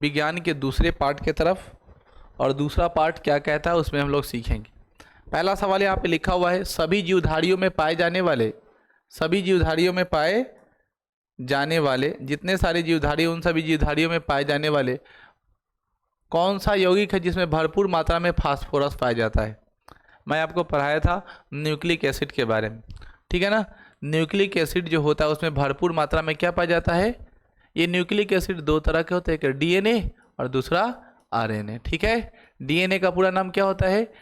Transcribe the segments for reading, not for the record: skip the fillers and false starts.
विज्ञान के दूसरे पार्ट की तरफ, और दूसरा पार्ट क्या कहता है उसमें हम लोग सीखेंगे। पहला सवाल यहाँ पे लिखा हुआ है, सभी जीवधारियों में पाए जाने वाले, सभी जीवधारियों में पाए जाने वाले, जितने सारे जीवधारी उन सभी जीवधारियों में पाए जाने वाले कौन सा यौगिक है जिसमें भरपूर मात्रा में फास्फोरस पाया जाता है। मैं आपको पढ़ाया था न्यूक्लिक एसिड के बारे में, ठीक है ना। न्यूक्लिक एसिड जो होता है उसमें भरपूर मात्रा में क्या पाया जाता है। ये न्यूक्लिक एसिड दो तरह के होते हैं, एक डीएनए और दूसरा आरएनए, ठीक है। डीएनए का पूरा नाम क्या होता है,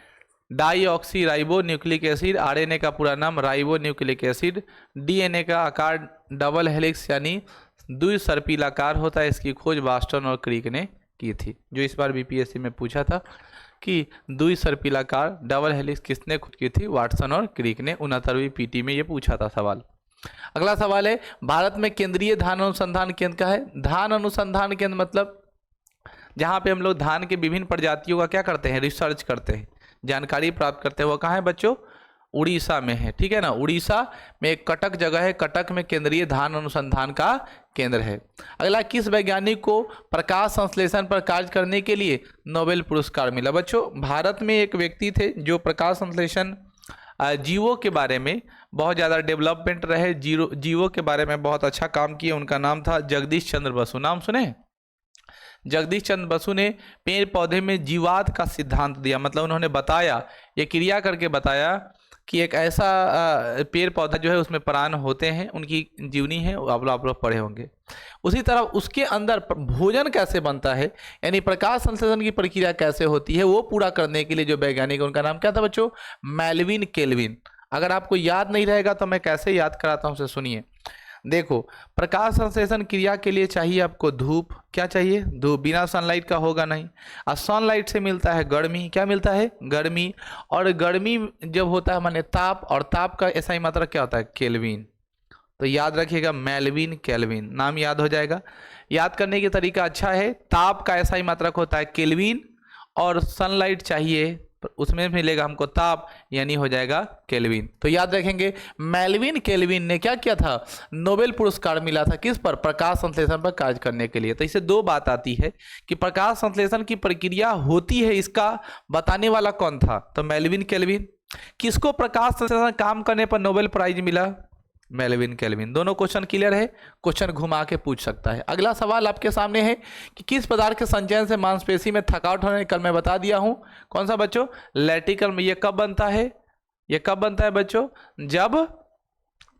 deoxy ribo nucleic acid. RNA का पूरा नाम राइबो न्यूक्लिक एसिड। डीएनए का आकार डबल हेलिक्स यानी द्विसर्पिलाकार होता है। इसकी खोज वाटसन और क्रिक ने की थी, जो इस बार बीपीएससी में पूछा था कि द्विसर्पिलाकार डबल हेलिक्स किसने खोज की थी, वाटसन और क्रिक ने। 69वीं पीटी में ये पूछा था सवाल। अगला सवाल है, भारत में केंद्रीय धान अनुसंधान केंद्र का है। धान अनुसंधान केंद्र मतलब जहाँ पे हम लोग धान के विभिन्न प्रजातियों का क्या करते हैं, रिसर्च करते हैं, जानकारी प्राप्त करते हैं। वो कहाँ है बच्चों, उड़ीसा में है, ठीक है ना। उड़ीसा में एक कटक जगह है, कटक में केंद्रीय धान अनुसंधान का केंद्र है। अगला, किस वैज्ञानिक को प्रकाश संश्लेषण पर कार्य करने के लिए नोबेल पुरस्कार मिला। बच्चों, भारत में एक व्यक्ति थे जो प्रकाश संश्लेषण जीवों के बारे में बहुत ज़्यादा डेवलपमेंट रहे, जीवों के बारे में बहुत अच्छा काम किए। उनका नाम था जगदीश चंद्र बसु। नाम सुने, जगदीश चंद्र बसु ने पेड़ पौधे में जीवात का सिद्धांत दिया। मतलब उन्होंने बताया, ये क्रिया करके बताया कि एक ऐसा पेड़ पौधा जो है उसमें प्राण होते हैं, उनकी जीवनी है, आप लोग पढ़े होंगे। उसी तरह उसके अंदर भोजन कैसे बनता है, यानी प्रकाश संश्लेषण की प्रक्रिया कैसे होती है, वो पूरा करने के लिए जो वैज्ञानिक, उनका नाम क्या था बच्चों, मेल्विन केल्विन। अगर आपको याद नहीं रहेगा तो मैं कैसे याद कराता हूँ, सुनिए। देखो, प्रकाश संश्लेषण क्रिया के लिए चाहिए आपको धूप। क्या चाहिए, धूप। बिना सनलाइट का होगा नहीं। और सनलाइट से मिलता है गर्मी। क्या मिलता है, गर्मी। और गर्मी जब होता है माने ताप, और ताप का ऐसा ही मात्रा क्या होता है, केल्विन। तो याद रखिएगा, मेल्विन केल्विन, नाम याद हो जाएगा। याद करने का तरीका अच्छा है। ताप का ऐसा ही मात्रक होता है केल्विन, और सनलाइट चाहिए उसमें मिलेगा हमको ताप, यानी हो जाएगा केल्विन। तो याद रखेंगे, मेल्विन केल्विन ने क्या किया था, नोबेल पुरस्कार मिला था किस पर, प्रकाश संश्लेषण पर कार्य करने के लिए। तो इससे दो बात आती है कि प्रकाश संश्लेषण की प्रक्रिया होती है, इसका बताने वाला कौन था, तो मेल्विन केल्विन। किसको प्रकाश संश्लेषण काम करने पर नोबेल प्राइज मिला, मेल्विन केल्विन। दोनों क्वेश्चन क्लियर है, क्वेश्चन घुमा के पूछ सकता है। अगला सवाल आपके सामने है कि किस पदार्थ के संचयन से मांसपेशी में थकावट होने, कल मैं बता दिया हूं, कौन सा बच्चों, लैटिकल में। ये कब बनता है, ये कब बनता है बच्चों, जब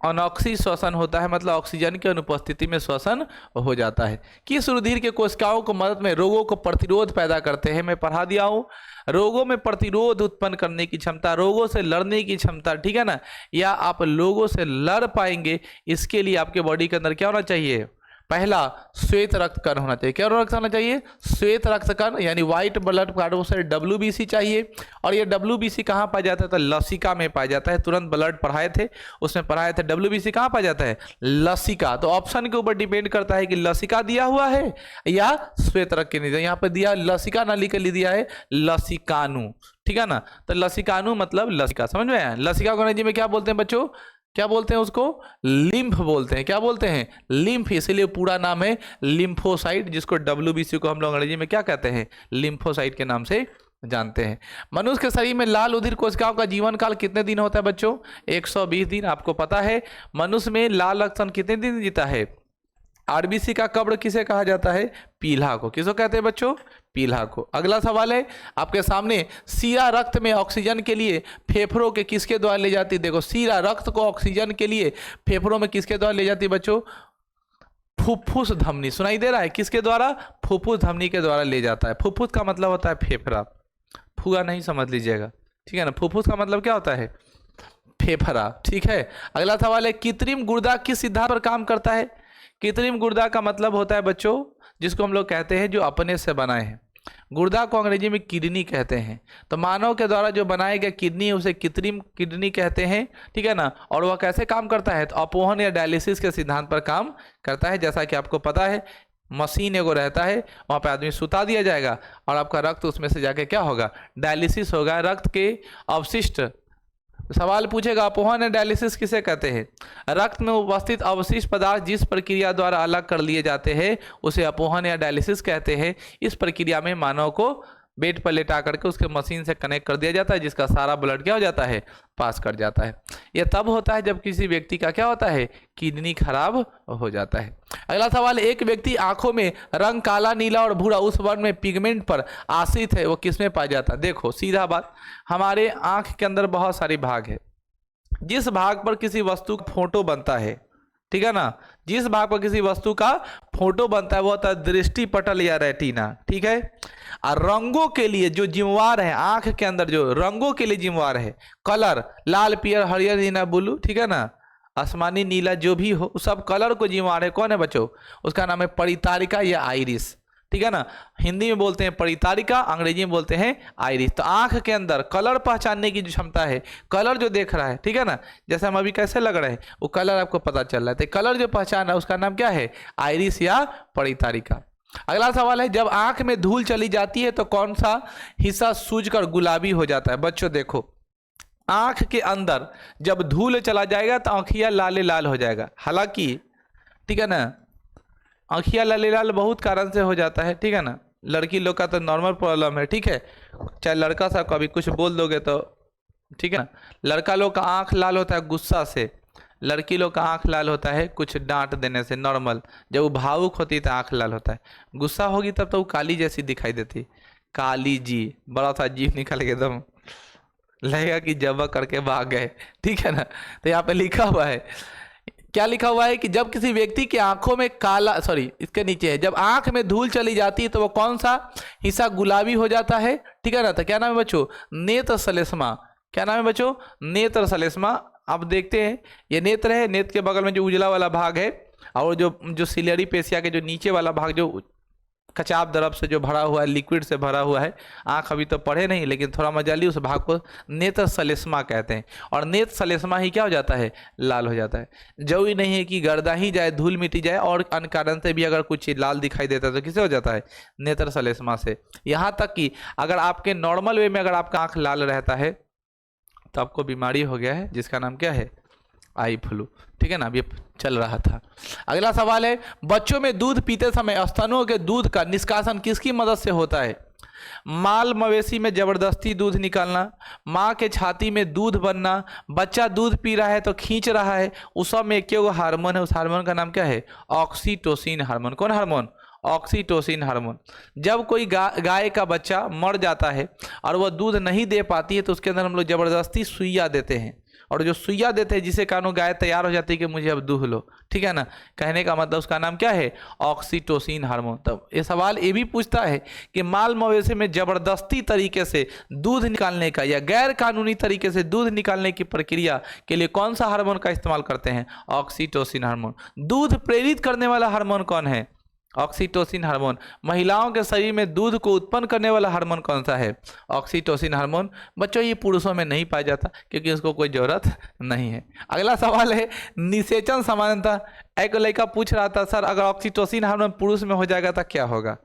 अनऑक्सी श्वसन होता है, मतलब ऑक्सीजन की अनुपस्थिति में श्वसन हो जाता है। किस रुधिर के कोशिकाओं को मदद में रोगों को प्रतिरोध पैदा करते हैं, मैं पढ़ा दिया हूं। रोगों में प्रतिरोध उत्पन्न करने की क्षमता, रोगों से लड़ने की क्षमता, ठीक है ना, या आप लोगों से लड़ पाएंगे, इसके लिए आपके बॉडी के अंदर क्या होना चाहिए, पहला श्वेत रक्त कण होना चाहिए। क्या रक्त होना चाहिए, श्वेत रक्त कण, यानी व्हाइट ब्लड कार्बोसाइड, WBC चाहिए। और ये WBC कहाँ पाया जाता है, तो लसिका में पाया जाता है। तुरंत ब्लड पढ़ाए थे, उसमें पढ़ाए थे WBC कहाँ पाया जाता है, लसिका। तो ऑप्शन के ऊपर डिपेंड करता है कि लसिका दिया हुआ है या श्वेत रक्त के नीचे। यहाँ पे दिया लसिका, ना लिख दिया है लसिकानु, ठीक है ना। तो लसिकानु मतलब लसिका, समझ में आया। लसिका को अंग्रेजी में क्या बोलते हैं बच्चों, क्या बोलते हैं उसको, लिम्फ बोलते हैं। क्या बोलते हैं, लिम्फ। इसीलिए पूरा नाम है लिम्फोसाइट, जिसको WBC को हम लोग अंग्रेजी में क्या कहते हैं, लिम्फोसाइट के नाम से जानते हैं। मनुष्य के शरीर में लाल उधिर कोशिकाओं का जीवन काल कितने दिन होता है बच्चों, 120 दिन। आपको पता है मनुष्य में लाल रक्त कितने दिन जीता है, RBC का कब्र किसे कहा जाता है, पीला को। किसको कहते हैं बच्चों, पीला को। अगला सवाल है आपके सामने, सीरा रक्त में ऑक्सीजन के लिए फेफड़ों के किसके द्वारा ले जाती है। देखो, सीरा रक्त को ऑक्सीजन के लिए फेफड़ों में किसके द्वारा ले जाती है बच्चों, फुफ्फुस धमनी। सुनाई दे रहा है, किसके द्वारा, फुफ्फुस धमनी के द्वारा ले जाता है। फुफ्फुस का मतलब होता है फेफड़ा, फुगा नहीं समझ लीजिएगा, ठीक है ना। फुफ्फुस का मतलब क्या होता है, फेफड़ा, ठीक है। अगला सवाल है, कृत्रिम गुर्दा किस सिद्धांत पर काम करता है। कृत्रिम गुर्दा का मतलब होता है बच्चों, जिसको हम लोग कहते हैं जो अपने से बनाए हैं। गुर्दा को अंग्रेजी में किडनी कहते हैं। तो मानव के द्वारा जो बनाया गया किडनी है उसे कृत्रिम किडनी कहते हैं, ठीक है ना। और वह कैसे काम करता है, तो अपोहन या डायलिसिस के सिद्धांत पर काम करता है। जैसा कि आपको पता है, मशीन एगो रहता है, वहाँ पे आदमी सुता दिया जाएगा और आपका रक्त उसमें से जाके क्या होगा, डायलिसिस होगा। रक्त के अवशिष्ट सवाल पूछेगा अपोहन या डायलिसिस किसे कहते हैं? रक्त में उपस्थित अवशिष्ट पदार्थ जिस प्रक्रिया द्वारा अलग कर लिए जाते हैं उसे अपोहन या डायलिसिस कहते हैं। इस प्रक्रिया में मानव को बेड पर लेटा करके उसके मशीन से कनेक्ट कर दिया जाता है, जिसका सारा ब्लड क्या हो जाता है, पास कर जाता है। यह तब होता है जब किसी व्यक्ति का क्या होता है, किडनी खराब हो जाता है। अगला सवाल, एक व्यक्ति आंखों में रंग काला, नीला और भूरा उस वर्ण में पिगमेंट पर आश्रित है, वो किसमें पाया जाता है? देखो सीधा बात, हमारे आंख के अंदर बहुत सारे भाग है। जिस भाग पर किसी वस्तु का फोटो बनता है, ठीक है ना, जिस भाग पर किसी वस्तु का फोटो बनता है वो होता है दृष्टि पटल या रेटिना, ठीक है। और रंगों के लिए जो जिम्मेवार है, आंख के अंदर जो रंगों के लिए जिम्मेवार है, कलर लाल, पीयर, हरियर, नीला, ब्लू, ठीक है ना, आसमानी, नीला, जो भी हो सब कलर को जिम्मेवार है, कौन है बच्चों? उसका नाम है परितारिका या आइरिस, ठीक है ना। हिंदी में बोलते हैं परितारिका, अंग्रेजी में बोलते हैं आइरिस। तो आंख के अंदर कलर पहचानने की जो क्षमता है, कलर जो देख रहा है, ठीक है ना, जैसे हम अभी कैसे लग रहे हैं वो कलर आपको पता चल रहा है, तो कलर जो पहचान रहा है उसका नाम क्या है? आइरिस या परितारिका। अगला सवाल है, जब आंख में धूल चली जाती है तो कौन सा हिस्सा सूजकर गुलाबी हो जाता है? बच्चों देखो, आंख के अंदर जब धूल चला जाएगा तो आंखिया लाल लाल हो जाएगा। हालांकि ठीक है ना, आँखिया लाल लाल बहुत कारण से हो जाता है, ठीक है ना। लड़की लोग का तो नॉर्मल प्रॉब्लम है, ठीक है, चाहे लड़का साहब कभी कुछ बोल दोगे तो, ठीक है ना। लड़का लोग का आँख लाल होता है गुस्सा से, लड़की लोग का आँख लाल होता है कुछ डांट देने से, नॉर्मल। जब वो भावुक होती है तो आँख लाल होता है, गुस्सा होगी तब तो वो काली जैसी दिखाई देती, काली जी, बड़ा सा जीभ निकल के एकदम लगेगा कि जब करके भाग गए, ठीक है ना। तो यहाँ पे लिखा हुआ है, क्या लिखा हुआ है कि जब किसी व्यक्ति की आंखों में काला, सॉरी इसके नीचे है, जब आंख में धूल चली जाती है तो वो कौन सा हिस्सा गुलाबी हो जाता है, ठीक है ना। तो क्या नाम है बच्चों? नेत्र सलेस्मा। क्या नाम है बच्चों? नेत्र सलेस्मा। अब देखते हैं, ये नेत्र है, नेत्र के बगल में जो उजला वाला भाग है और जो सिलियरी पेशिया के जो नीचे वाला भाग जो कचाप द्रव से जो भरा हुआ है, लिक्विड से भरा हुआ है, आंख अभी तो पढ़े नहीं लेकिन थोड़ा मजा ली, उस भाग को नेत्र सलेस्मा कहते हैं। और नेत्र सलेस्मा ही क्या हो जाता है? लाल हो जाता है। जरूरी नहीं है कि गर्दा ही जाए, धूल मिटी जाए, और अन्य कारण से भी अगर कुछ लाल दिखाई देता है तो किससे हो जाता है? नेत्र सलेस्मा से। यहाँ तक कि अगर आपके नॉर्मल वे में अगर आपका आँख लाल रहता है तो आपको बीमारी हो गया है जिसका नाम क्या है? आई फ्लू, ठीक है ना, अभी चल रहा था। अगला सवाल है, बच्चों में दूध पीते समय स्तनों के दूध का निष्कासन किसकी मदद से होता है? माल मवेशी में जबरदस्ती दूध निकालना, माँ के छाती में दूध बनना, बच्चा दूध पी रहा है तो खींच रहा है, उस सब में एक हार्मोन है, उस हार्मोन का नाम क्या है? Oxytocin hormone. कौन हार्मोन? Oxytocin hormone. जब कोई गाय का बच्चा मर जाता है और वह दूध नहीं दे पाती है तो उसके अंदर हम लोग जबरदस्ती सुइया देते हैं, और जो सुइया देते हैं जिसे कारण गाय तैयार हो जाती है कि मुझे अब दूध लो, ठीक है ना। कहने का मतलब उसका नाम क्या है? Oxytocin hormone. तब ये सवाल ये भी पूछता है कि माल मवेशी में जबरदस्ती तरीके से दूध निकालने का या गैर कानूनी तरीके से दूध निकालने की प्रक्रिया के लिए कौन सा हार्मोन का इस्तेमाल करते हैं? Oxytocin hormone. दूध प्रेरित करने वाला हार्मोन कौन है? Oxytocin hormone. महिलाओं के शरीर में दूध को उत्पन्न करने वाला हार्मोन कौन सा है? Oxytocin hormone. बच्चों ये पुरुषों में नहीं पाया जाता क्योंकि उसको कोई जरूरत नहीं है। अगला सवाल है, निषेचन समानता। एक लड़का पूछ रहा था, सर अगर ऑक्सीटोसिन हार्मोन पुरुष में हो जाएगा तो क्या होगा?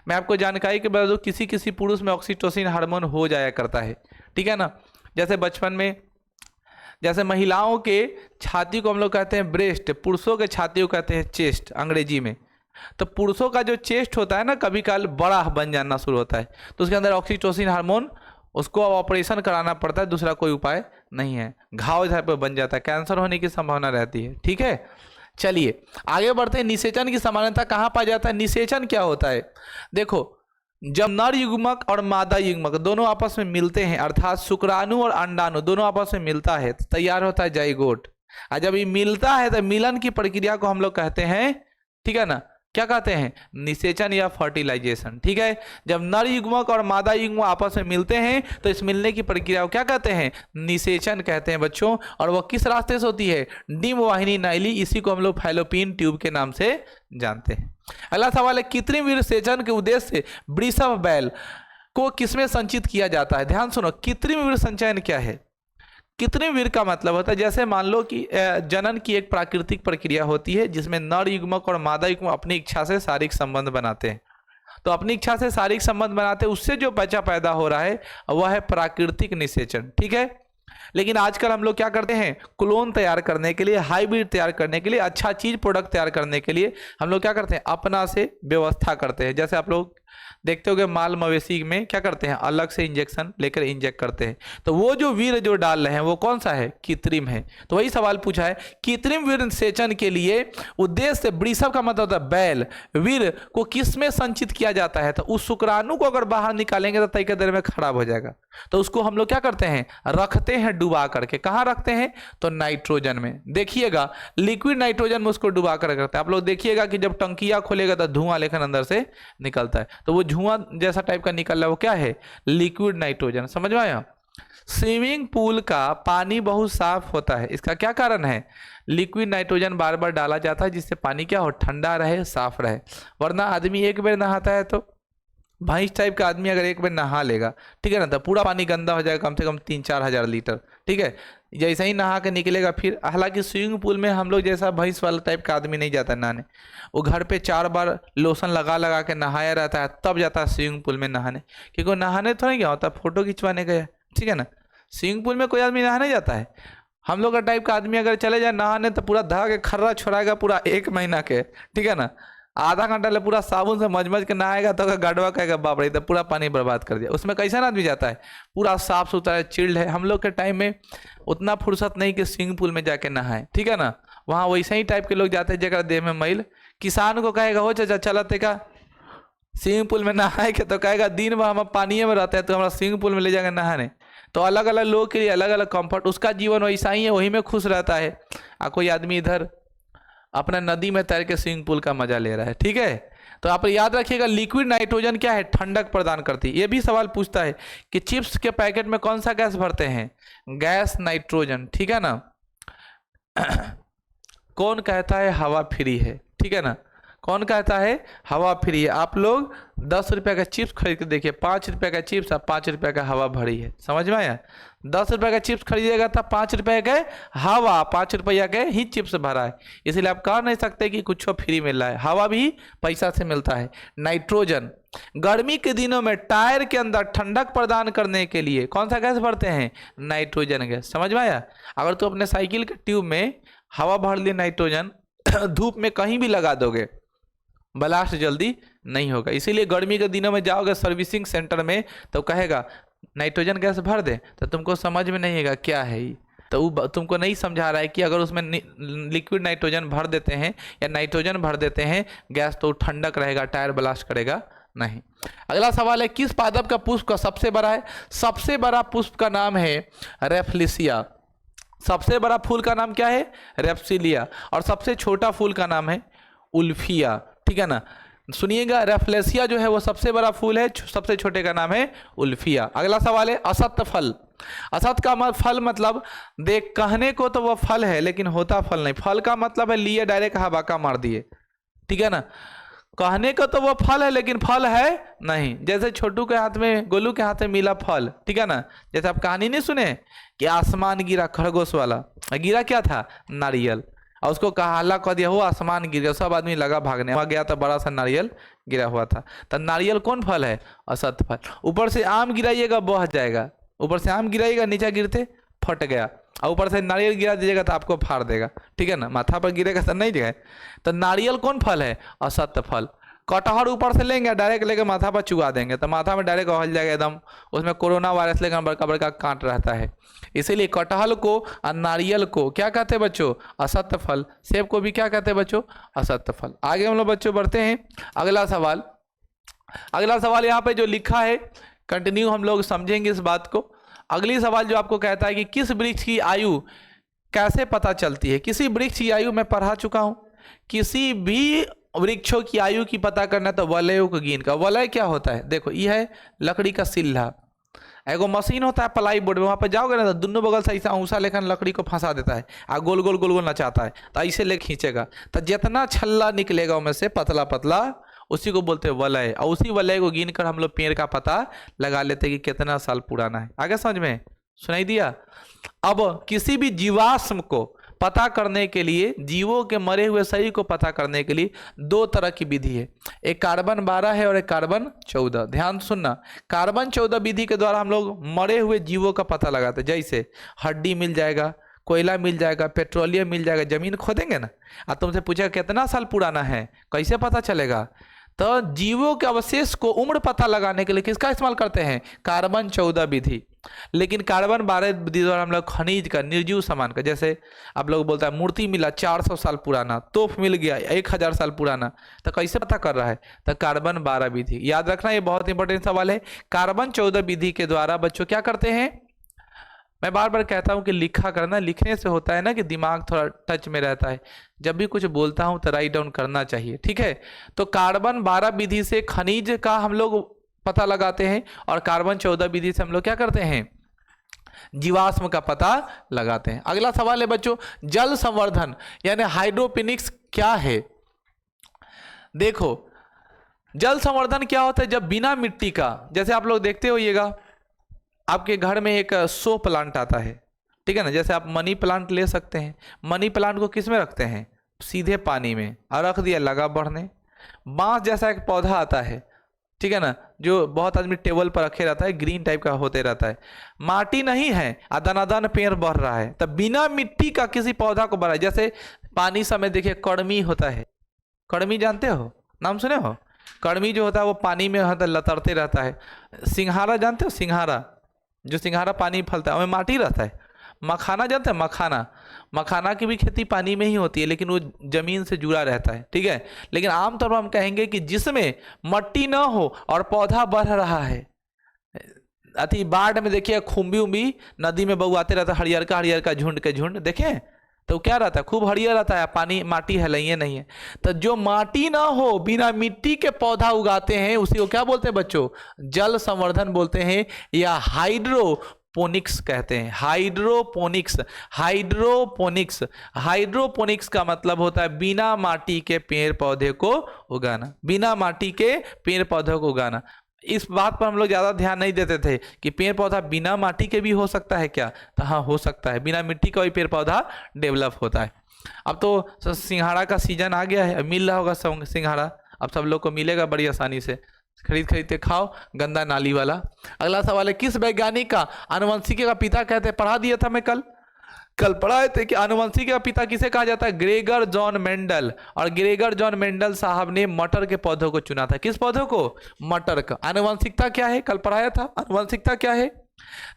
मैं आपको जानकारी के बता दूं, किसी किसी पुरुष में ऑक्सीटोसिन हार्मोन हो जाया करता है, ठीक है ना। जैसे बचपन में, जैसे महिलाओं के छाती को हम लोग कहते हैं ब्रेस्ट, पुरुषों के छाती को कहते हैं चेस्ट अंग्रेजी में। तो पुरुषों का जो चेस्ट होता है ना, कभी काल बड़ा बन जाना शुरू होता है, तो उसके अंदर ऑक्सीटोसिन हार्मोन, उसको ऑपरेशन कराना पड़ता है, दूसरा कोई उपाय नहीं है। घाव इधर पर बन जाता है, कैंसर होने की संभावना रहती है, ठीक है। चलिए आगे बढ़ते हैं। निषेचन की समानता कहाँ पाया जाता है? निषेचन क्या होता है? देखो, जब नर युग्मक और मादा युग्मक दोनों आपस में मिलते हैं, अर्थात शुक्राणु और अंडाणु दोनों आपस में मिलता है तो तैयार होता है जाइगोट। और जब ये मिलता है तो मिलन की प्रक्रिया को हम लोग कहते हैं, ठीक है ना, क्या कहते हैं? निषेचन या फर्टिलाइजेशन, ठीक है। जब नर युग्मक और मादा युग्मक आपस में मिलते हैं तो इस मिलने की प्रक्रिया को क्या कहते हैं? निषेचन कहते हैं बच्चों। और वह किस रास्ते से होती है? डिंब वाहिनी नाली, इसी को हम लोग फैलोपियन ट्यूब के नाम से जानते हैं। अगला सवाल है, कृत्रिम वीर्यसेचन के उद्देश्य से वृषभ बैल को किसमें संचित किया जाता है? ध्यान सुनो, कृत्रिम वीर्य संचयन क्या है? कृत्रिम वीर्य का मतलब होता है, जैसे मान लो कि जनन की एक प्राकृतिक प्रक्रिया होती है जिसमें नर युग्मक और मादा युग्मक अपनी इच्छा से शारीरिक संबंध बनाते हैं। तो अपनी इच्छा से शारीरिक संबंध बनाते हैं, उससे जो बच्चा पैदा हो रहा है वह है प्राकृतिक निषेचन, ठीक है। लेकिन आजकल हम लोग क्या करते हैं, क्लोन तैयार करने के लिए, हाइब्रिड तैयार करने के लिए, अच्छा चीज प्रोडक्ट तैयार करने के लिए हम लोग क्या करते हैं, अपना से व्यवस्था करते हैं। जैसे आप लोग देखते होंगे माल मवेशी में क्या करते हैं, अलग से इंजेक्शन लेकर इंजेक्ट करते हैं। तो वो जो वीर्य जो डाल रहे हैं वो कौन सा है, कृत्रिम है। तो वही सवाल पूछा है, कृत्रिम वीर्य सेचन के लिए उद्देश्य से, वृषभ का मतलब होता है बैल, वीर्य को किस में संचित किया जाता है, तो उस शुक्राणु को अगर बाहर निकालेंगे तो तय देर में खराब हो जाएगा। तो उसको हम लोग क्या करते हैं, रखते हैं डुबा करके। कहाँ रखते हैं, तो नाइट्रोजन में। देखिएगा लिक्विड नाइट्रोजन में उसको डुबा कर रखते हैं। आप लोग देखिएगा कि जब टंकिया खोलेगा तो धुआं लेकर अंदर से निकलता है, तो वो धुआं जैसा टाइप का निकल रहा है वो क्या है, लिक्विड नाइट्रोजन। समझ में आया। स्विमिंग पूल का पानी बहुत साफ होता है, इसका क्या कारण है, लिक्विड नाइट्रोजन बार बार डाला जाता है जिससे पानी क्या हो, ठंडा रहे, साफ रहे। वरना आदमी एक बार नहाता है, तो भैंस टाइप का आदमी अगर एक बार नहा लेगा, ठीक है ना, तो पूरा पानी गंदा हो जाएगा, कम से कम 3-4 हज़ार लीटर। ठीक है, जैसे ही नहा के निकलेगा फिर, हालांकि स्विमिंग पूल में हम लोग जैसा भैंस वाला टाइप का आदमी नहीं जाता नहाने, वो घर पे 4 बार लोशन लगा लगा के नहाया रहता है, तब जाता है स्विमिंग पूल में नहाने। क्योंकि वो नहाने थोड़ा क्या होता है, फोटो खिंचवाने गया, ठीक है ना। स्विमिंग पूल में कोई आदमी नहाने जाता है। हम लोग का टाइप का आदमी अगर चले जाए नहाने तो पूरा धा के खर्रा छोड़ाएगा पूरा 1 महीना के, ठीक है ना। आधा घंटा ले पूरा साबुन से मज के नहाएगा तो गाडवा कहेगा बाप रे, तो पूरा पानी बर्बाद कर दिया। उसमें कैसा आदमी जाता है, पूरा साफ सुथरा है, चिल्ड है। हम लोग के टाइम में उतना फुर्सत नहीं कि स्विमिंग पूल में जाके नहाए, ठीक है ना। वहाँ वैसे ही टाइप के लोग जाते हैं जगह देह में मैल। किसान को कहेगा हो चाचा चलते का स्विमिंग पूल में नहाए के, तो कहेगा दिन भर हम पानी में रहते हैं तो हमारा स्विमिंग पूल में ले जाकर नहाने। तो अलग अलग लोग के लिए अलग अलग कंफर्ट, उसका जीवन वैसा ही है, वही में खुश रहता है। कोई आदमी इधर अपना नदी में तैर के स्विमिंग पूल का मजा ले रहा है, ठीक है। तो आप याद रखिएगा लिक्विड नाइट्रोजन क्या है, ठंडक प्रदान करती है। ये भी सवाल पूछता है कि चिप्स के पैकेट में कौन सा गैस भरते हैं, गैस नाइट्रोजन, ठीक है ना। कौन कहता है हवा फ्री है, ठीक है ना, कौन कहता है हवा फ्री है। आप लोग 10 रुपये का चिप्स खरीद के देखिए, 5 रुपये का चिप्स और 5 रुपये का हवा भरी है। समझ में आया। 10 रुपये का चिप्स खरीदिएगा था, 5 रुपये के हवा, 5 रुपया के ही चिप्स भरा है। इसलिए आप कह नहीं सकते कि कुछ फ्री मिल रहा है, हवा भी पैसा से मिलता है। नाइट्रोजन गर्मी के दिनों में टायर के अंदर ठंडक प्रदान करने के लिए कौन सा गैस भरते हैं, नाइट्रोजन गैस। समझ में आया। अगर तो अपने साइकिल के ट्यूब में हवा भर ली नाइट्रोजन, धूप में कहीं भी लगा दोगे ब्लास्ट जल्दी नहीं होगा। इसीलिए गर्मी के दिनों में जाओगे सर्विसिंग सेंटर में तो कहेगा नाइट्रोजन गैस भर दे, तो तुमको समझ में नहीं आएगा क्या है ये। तो वो तुमको नहीं समझा रहा है कि अगर उसमें लिक्विड नाइट्रोजन भर देते हैं या नाइट्रोजन भर देते हैं गैस, तो ठंडक रहेगा, टायर ब्लास्ट करेगा नहीं। अगला सवाल है, किस पादप का पुष्प का सबसे बड़ा है। सबसे बड़ा पुष्प का नाम है रेफ्लिसिया। सबसे बड़ा फूल का नाम क्या है, रेप्सिलिया। और सबसे छोटा फूल का नाम है उल्फिया, ठीक है ना। सुनिएगा, रेफ्लेसिया जो है वो सबसे बड़ा फूल है, सबसे छोटे का नाम है उल्फिया। अगला सवाल है, असत फल। असत का फल मतलब देख, कहने को तो वह फल है लेकिन होता फल नहीं। फल का मतलब है लिए डायरेक्ट हवा का मार दिए, ठीक है ना। कहने को तो वह फल है लेकिन फल है नहीं। जैसे छोटू के हाथ में, गोलू के हाथ में मिला फल, ठीक है ना। जैसे आप कहानी नहीं सुने कि आसमान गिरा खरगोश वाला, गिरा क्या था, नारियल, और उसको कहा हल्ला कर दिया, वो आसमान गिर गया, सब आदमी लगा भागने, वहाँ गया तो बड़ा सा नारियल गिरा हुआ था। तो नारियल कौन फल है, असत फल। ऊपर से आम गिराइएगा बह जाएगा, ऊपर से आम गिराइएगा नीचे गिरते फट गया, और ऊपर से नारियल गिरा दीजिएगा तो आपको फाड़ देगा, ठीक है ना। माथा पर गिरेगा तो नहीं जाए। तो नारियल कौन फल है, असत फल। कटहर ऊपर से लेंगे डायरेक्ट लेके माथा पर चुगा देंगे तो माथा में डायरेक्ट हल जाएगा एकदम, उसमें कोरोना वायरस लेकर बड़का बड़का कांट रहता है। इसीलिए कटहल को और नारियल को क्या कहते हैं बच्चों, असत्य फल। सेब को भी क्या कहते हैं बच्चों, असत्य फल। आगे हम लोग बच्चों बढ़ते हैं। अगला सवाल, अगला सवाल यहाँ पे जो लिखा है, कंटिन्यू हम लोग समझेंगे इस बात को। अगली सवाल जो आपको कहता है कि किस वृक्ष की आयु कैसे पता चलती है। किसी वृक्ष की आयु मैं पढ़ा चुका हूँ। किसी भी वृक्षों की आयु की पता करना तो वलयों को गिन का। वलय क्या होता है, देखो ये है लकड़ी का सिल्ला, एगो मशीन होता है प्लाई बोर्ड में, वहाँ पर जाओगे ना तो दोनों बगल से ऐसा ऊँचा लेकर लकड़ी को फंसा देता है और गोल गोल गोल गोल नचाता है, तो ऐसे ले खींचेगा तो जितना छल्ला निकलेगा उनमें से पतला पतला, उसी को बोलते हैं वलय। और उसी वलय को गिन कर हम लोग पेड़ का पता लगा लेते हैं कि कितना साल पुराना है। आगे समझ में सुनाई दिया। अब किसी भी जीवाश्म को पता करने के लिए, जीवों के मरे हुए शरीर को पता करने के लिए दो तरह की विधि है, एक कार्बन 12 है और एक कार्बन 14। ध्यान सुनना, कार्बन 14 विधि के द्वारा हम लोग मरे हुए जीवों का पता लगाते हैं। जैसे हड्डी मिल जाएगा, कोयला मिल जाएगा, पेट्रोलियम मिल जाएगा, जमीन खोदेंगे ना, और तुमसे पूछेगा कितना साल पुराना है, कैसे पता चलेगा? तो जीवों के अवशेष को उम्र पता लगाने के लिए किसका इस्तेमाल करते हैं? कार्बन 14 विधि। लेकिन कार्बन 12 विधि द्वारा हम लोग खनिज का, निर्जीव सामान का, जैसे आप लोग बोलता है मूर्ति मिला 400 साल पुराना, तोप मिल गया 1000 साल पुराना, तो कैसे पता कर रहा है? तो कार्बन 12 विधि। याद रखना, ये बहुत इंपॉर्टेंट सवाल है। कार्बन 14 विधि के द्वारा बच्चों क्या करते हैं? मैं बार बार कहता हूं कि लिखा करना, लिखने से होता है ना कि दिमाग थोड़ा टच में रहता है। जब भी कुछ बोलता हूं तो राइट डाउन करना चाहिए, ठीक है? तो कार्बन 12 विधि से खनिज का हम लोग पता लगाते हैं, और कार्बन 14 विधि से हम लोग क्या करते हैं? जीवाश्म का पता लगाते हैं। अगला सवाल है बच्चों, जल संवर्धन यानी हाइड्रोपोनिक्स क्या है? देखो, जल संवर्धन क्या होता है? जब बिना मिट्टी का, जैसे आप लोग देखते होइएगा आपके घर में एक शो प्लांट आता है, ठीक है ना, जैसे आप मनी प्लांट ले सकते हैं। मनी प्लांट को किस में रखते हैं? सीधे पानी में, और रख दिया, लगा बढ़ने। बांस जैसा एक पौधा आता है, ठीक है ना, जो बहुत आदमी टेबल पर रखे रहता है, ग्रीन टाइप का होते रहता है, माटी नहीं है, दनादन पेड़ बढ़ रहा है। तब बिना मिट्टी का किसी पौधा को बढ़ा, जैसे पानी समय देखिए कड़मी होता है। कड़मी जानते हो, नाम सुने हो? कड़मी जो होता है वो पानी में होता है, लतरते रहता है। सिंघारा जानते हो? सिंघारा, जो सिंघारा पानी फलता है उसमें माटी रहता है। मखाना जानते हैं? मखाना, मखाना की भी खेती पानी में ही होती है, लेकिन वो जमीन से जुड़ा रहता है, ठीक है। लेकिन आमतौर पर हम कहेंगे कि जिसमें मट्टी ना हो और पौधा बढ़ रहा है। अति बाढ़ में देखिए खुम्बी उम्बी नदी में बउआते रहता है, हरियर का झुंड के झुंड, देखें तो क्या रहता है? खूब हरियर रहता है, पानी माटी है नहीं है, नहीं है। तो जो माटी ना हो, बिना मिट्टी के पौधा उगाते हैं, उसी को क्या बोलते हैं बच्चों? जल संवर्धन बोलते हैं, या हाइड्रोपोनिक्स कहते हैं। हाइड्रोपोनिक्स, हाइड्रोपोनिक्स, हाइड्रोपोनिक्स का मतलब होता है बिना माटी के पेड़ पौधे को उगाना, बिना माटी के पेड़ पौधे को उगाना। इस बात पर हम लोग ज़्यादा ध्यान नहीं देते थे कि पेड़ पौधा बिना माटी के भी हो सकता है क्या? तो हाँ, हो सकता है, बिना मिट्टी का भी पेड़ पौधा डेवलप होता है। अब तो सिंघाड़ा का सीजन आ गया है, मिल रहा होगा सब सिंघाड़ा, अब सब लोग को मिलेगा बड़ी आसानी से, खरीद के खाओ, गंदा नाली वाला। अगला सवाल है, किस वैज्ञानिक का आनुवंशिकी का पिता कहते हैं? पढ़ा दिया था मैं कल पढ़ाए थे कि आनुवंशिकी का पिता किसे कहा जाता है? Gregor John Mendel. और ग्रेगर जॉन मेंडल साहब ने मटर के पौधों को चुना था। किस पौधों को? मटर का। आनुवंशिकता क्या है? कल पढ़ाया था। आनुवंशिकता क्या है?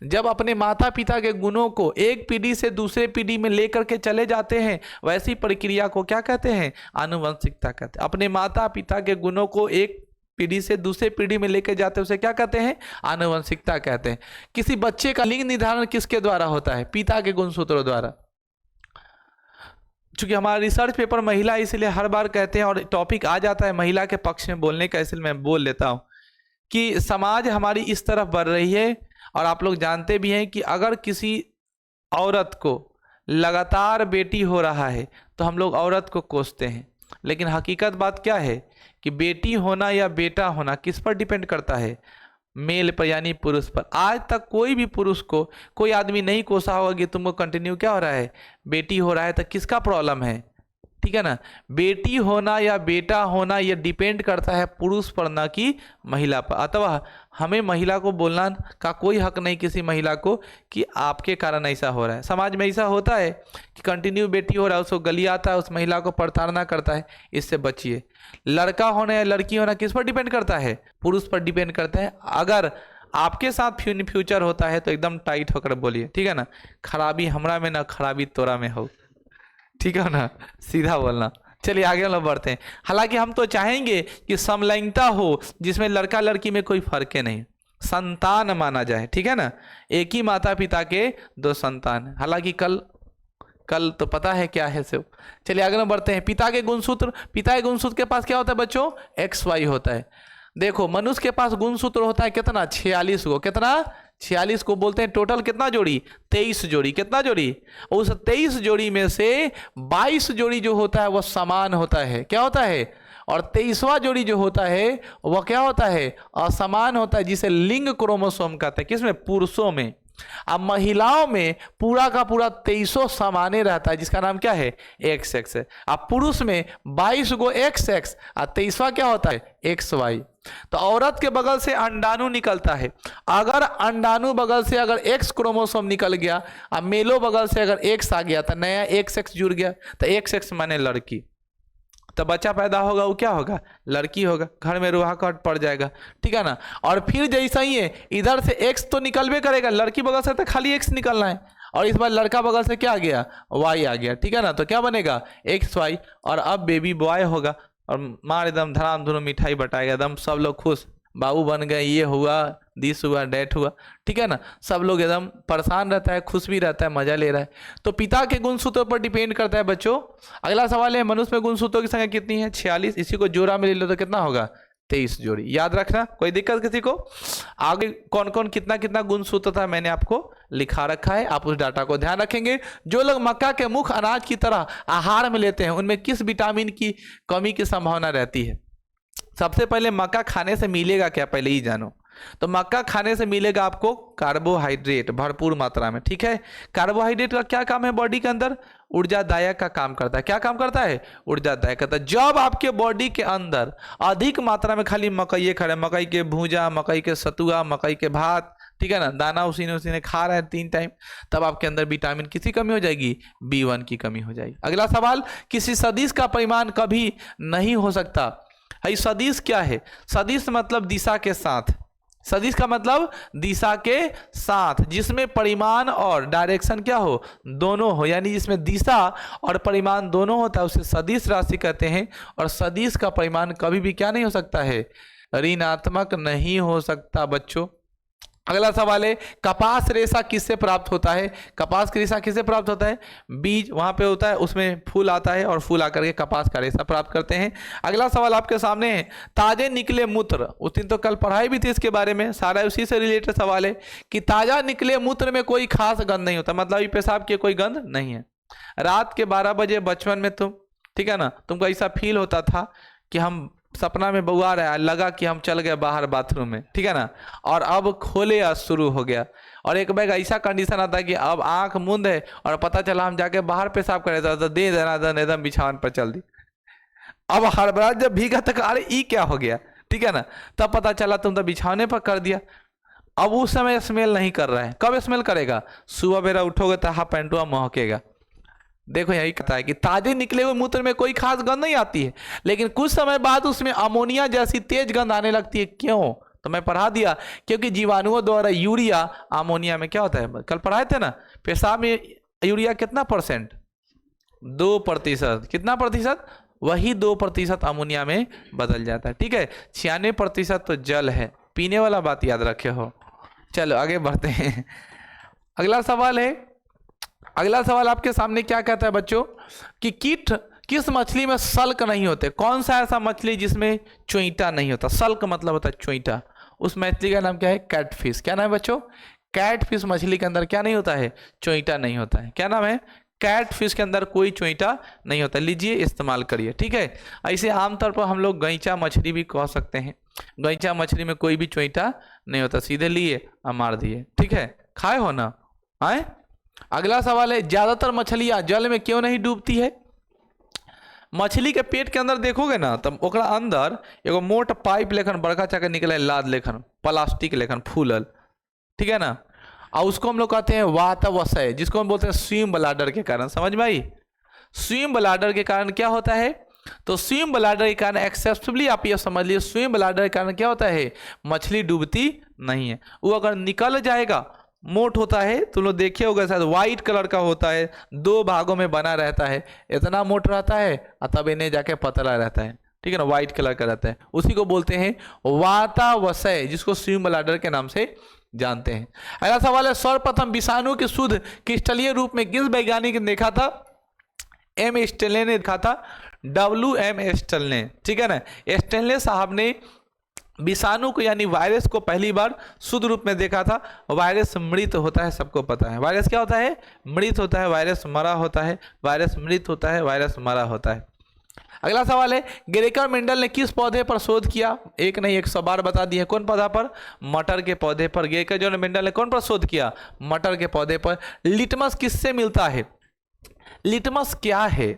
जब अपने माता पिता के गुणों को एक पीढ़ी से दूसरे पीढ़ी में लेकर के चले जाते हैं, वैसी प्रक्रिया को क्या कहते हैं? आनुवंशिकता कहते हैं। अपने माता पिता के गुणों को एक पीढ़ी से दूसरे पीढ़ी में लेकर जाते हैं, उसे क्या कहते हैं? आनुवंशिकता कहते हैं। किसी बच्चे का लिंग निर्धारण किसके द्वारा होता है? पिता के गुणसूत्रों द्वारा। चूंकि हमारा रिसर्च पेपर महिला, इसलिए हर बार कहते हैं और टॉपिक आ जाता है महिला के पक्ष में बोलने का, इसलिए मैं बोल लेता हूं कि समाज हमारी इस तरफ बढ़ रही है, और आप लोग जानते भी हैं कि अगर किसी औरत को लगातार बेटी हो रहा है तो हम लोग औरत को कोसते हैं, लेकिन हकीकत बात क्या है कि बेटी होना या बेटा होना किस पर डिपेंड करता है? मेल पर, यानी पुरुष पर। आज तक कोई भी पुरुष को कोई आदमी नहीं कोसा होगा कि तुमको कंटिन्यू क्या हो रहा है? बेटी हो रहा है। तो किसका प्रॉब्लम है? ठीक है ना, बेटी होना या बेटा होना ये डिपेंड करता है पुरुष पर, ना कि महिला पर। अथवा हमें महिला को बोलना का कोई हक नहीं किसी महिला को कि आपके कारण ऐसा हो रहा है। समाज में ऐसा होता है कि कंटिन्यू बेटी हो रहा है, उसको गली आता है, उस महिला को प्रताड़ना करता है, इससे बचिए। लड़का होना या लड़की होना किस पर डिपेंड करता है? पुरुष पर डिपेंड करता है। अगर आपके साथ फ्यूचर होता है तो एकदम टाइट होकर बोलिए, ठीक है ना, खराबी हमरा में ना खराबी तोरा में हो, ठीक है ना, सीधा बोलना। चलिए आगे हम लोग बढ़ते हैं। हालांकि हम तो चाहेंगे कि समलैंगिकता हो, जिसमें लड़का लड़की में कोई फर्क नहीं, संतान माना जाए, ठीक है ना, एक ही माता पिता के दो संतान। हालांकि कल तो पता है क्या है सब। चलिए आगे हम बढ़ते हैं। पिता के गुणसूत्र, पिता के गुणसूत्र के पास क्या होता है बच्चों? XY होता है। देखो, मनुष्य के पास गुणसूत्र होता है कितना? 46 को। कितना? 46 को बोलते हैं टोटल कितना जोड़ी? 23 जोड़ी। कितना जोड़ी? उस 23 जोड़ी में से 22 जोड़ी जो होता है वह समान होता है। क्या होता है? और 23वां जोड़ी जो होता है वह क्या होता है? असमान होता है, जिसे लिंग क्रोमोसोम कहते हैं। किसमें? पुरुषों में। अब महिलाओं में पूरा का पूरा 2300 सामान्य रहता है, जिसका नाम क्या है, एक्स एक्स है। अब पुरुष में 22 गो एक्स एक्स और 23वां क्या होता है, एक्स वाई। तो औरत के बगल से अंडाणु निकलता है, अगर अंडाणु बगल से अगर एक्स क्रोमोसोम निकल गया और मेलो बगल से अगर एक्स आ गया तो नया एक्स एक्स जुड़ गया, तो एक्स एक्स माने लड़की, तो बच्चा पैदा होगा वो क्या होगा, लड़की होगा, घर में रुहा कट पड़ जाएगा, ठीक है ना। और फिर जैसा ही है इधर से एक्स तो निकलबे करेगा, लड़की बगल से तो खाली एक्स निकलना है, और इस बार लड़का बगल से क्या आ गया, वाई आ गया, ठीक है ना। तो क्या बनेगा, एक्स वाई, और अब बेबी बॉय होगा, और मार एकदम धड़ाम धुनो मिठाई बटाएगा, एकदम सब लोग खुश, बाबू बन गए, ये हुआ, दिस हुआ, डेट हुआ, ठीक है ना। सब लोग एकदम परेशान रहता है, खुश भी रहता है, मजा ले रहा है। तो पिता के गुणसूत्रों पर डिपेंड करता है बच्चों। अगला सवाल है, मनुष्य में गुणसूत्रों की संख्या कितनी है, 46। इसी को जोड़ा में ले लो तो कितना होगा, 23 जोड़ी। याद रखना, कोई दिक्कत किसी को। आगे कौन कौन कितना कितना गुणसूत्र था मैंने आपको लिखा रखा है, आप उस डाटा को ध्यान रखेंगे। जो लोग मक्का के मुख्य अनाज की तरह आहार में लेते हैं उनमें किस विटामिन की कमी की संभावना रहती है। सबसे पहले मक्का खाने से मिलेगा क्या, पहले ही जानो। तो मक्का खाने से मिलेगा आपको कार्बोहाइड्रेट भरपूर मात्रा में, ठीक है। कार्बोहाइड्रेट का क्या काम है बॉडी के अंदर, ऊर्जादायक का काम करता है। क्या काम करता है, ऊर्जादायक करता है। जब आपके बॉडी के अंदर अधिक मात्रा में खाली मकई खा रहे हैं, मकई के भूजा, मकई के सतुआ, मकई के भात, ठीक है ना, दाना उसी ने खा रहे हैं 3 टाइम, तब आपके अंदर विटामिन किसी कमी हो जाएगी, B1 की कमी हो जाएगी। अगला सवाल, किसी सदिश का परिमाण कभी नहीं हो सकता। सदिश क्या है, सदिश मतलब दिशा के साथ, सदिश का मतलब दिशा के साथ, जिसमें परिमाण और डायरेक्शन क्या हो, दोनों हो, यानी जिसमें दिशा और परिमाण दोनों होता है उसे सदिश राशि कहते हैं। और सदिश का परिमाण कभी भी क्या नहीं हो सकता है, ऋणात्मक नहीं हो सकता बच्चों। अगला सवाल है, कपास रेशा किससे प्राप्त होता है। कपास की रेशा किससे प्राप्त होता है, बीज वहां पे होता है, उसमें फूल आता है और फूल आकर के कपास का रेशा प्राप्त करते हैं। अगला सवाल आपके सामने है, ताजे निकले मूत्र, उस दिन तो कल पढ़ाई भी थी इसके बारे में, सारा उसी से रिलेटेड सवाल है कि ताजा निकले मूत्र में कोई खास गंध नहीं होता, मतलब पेशाब की कोई गंध नहीं है। रात के 12 बजे बचपन में तुम, ठीक है ना, तुमको ऐसा फील होता था कि हम सपना में बउआ रहा है, लगा कि हम चल गए बाहर बाथरूम में, ठीक है ना, और अब खोले शुरू हो गया। और एक बैग ऐसा कंडीशन आता है कि अब आंख मूंद है और पता चला हम जाके बाहर पेशाब कर रहे थे, तो दे देना एकदम बिछावन पर चल दी। अब हर बार जब भीगा तक अरे ई क्या हो गया, ठीक है ना, तब पता चला तुम तो बिछावने पर कर दिया। अब उस समय स्मेल नहीं कर रहा है, कब स्मेल करेगा, सुबह बेरा उठोगे तो हाफ पैंटुआ महकेगा। देखो यही कहता है कि ताजे निकले हुए मूत्र में कोई खास गंध नहीं आती है, लेकिन कुछ समय बाद उसमें अमोनिया जैसी तेज गंध आने लगती है। क्यों, तो मैं पढ़ा दिया, क्योंकि जीवाणुओं द्वारा यूरिया अमोनिया में क्या होता है, कल पढ़ाए थे ना, पेशाब में यूरिया कितना %, 2%, कितना प्रतिशत, वही 2% अमोनिया में बदल जाता है, ठीक है। 96% तो जल है, पीने वाला बात याद रखे हो। चलो आगे बढ़ते हैं। अगला सवाल है, अगला सवाल आपके सामने क्या कहता है बच्चों कि कीट किस मछली में सल्क नहीं होते। कौन सा ऐसा मछली जिसमें चोईटा नहीं होता, सल्क मतलब होता है चोईटा, उस मछली का नाम क्या है, कैटफिश। क्या नाम है बच्चों, कैटफिश मछली के अंदर क्या नहीं होता है, चोईटा नहीं होता है। क्या नाम है, कैटफिश के अंदर कोई चोईटा नहीं होता। लीजिए इस्तेमाल करिए, ठीक है। ऐसे आमतौर पर हम लोग गैंचा मछली भी कह सकते हैं, गैंचा मछली में कोई भी चोईटा नहीं होता, सीधे लिए और मार दिए, ठीक है, खाए हो ना आए। अगला सवाल है, ज्यादातर मछलियां जल में क्यों नहीं डूबती है। मछली के पेट के अंदर देखोगे ना, तब ओकरा अंदर एगो मोट पाइप लेखन बड़का चाके निकले, लाद लेखन, प्लास्टिक लेखन फूलल, ठीक है ना, और उसको हम लोग कहते हैं वातावशय, जिसको हम बोलते हैं स्विम ब्लाडर के कारण। समझ में आई, स्विम ब्लाडर के कारण क्या होता है, तो स्विम ब्लाडर के कारण एक्सेप्टिवली आप ये समझ लीजिए, स्विम ब्लाडर के कारण क्या होता है, मछली डूबती नहीं है। वो अगर निकल जाएगा, मोट होता है, तुम लोग देखे होगा शायद, व्हाइट कलर का होता है, 2 भागों में बना रहता है, इतना मोट रहता है और तब इन्हें जाके पतला रहता है, ठीक है ना, व्हाइट कलर का रहता है, उसी को बोलते हैं वातावशय, जिसको स्विम ब्लाडर के नाम से जानते हैं। अगला सवाल है, सर्वप्रथम विषाणु के शुद्ध क्रिस्टलीय रूप में किस वैज्ञानिक ने देखा था। M. स्टेनले ने देखा था, WM. स्टेनले, ठीक है ना। स्टेनले साहब ने विषाणु को यानी वायरस को पहली बार शुद्ध रूप में देखा था। वायरस मृत होता है, सबको पता है, वायरस क्या होता है, मृत होता है, वायरस मरा होता है, वायरस मृत होता है, वायरस मरा होता है। अगला सवाल है, ग्रेकर मेंडल ने किस पौधे पर शोध किया? एक नहीं 100 बार बता दिए। कौन पौधा पर? मटर के पौधे पर। ग्रेकर जो मेंडल ने कौन पर शोध किया? मटर के पौधे पर। लिटमस किससे मिलता है? लिटमस क्या है?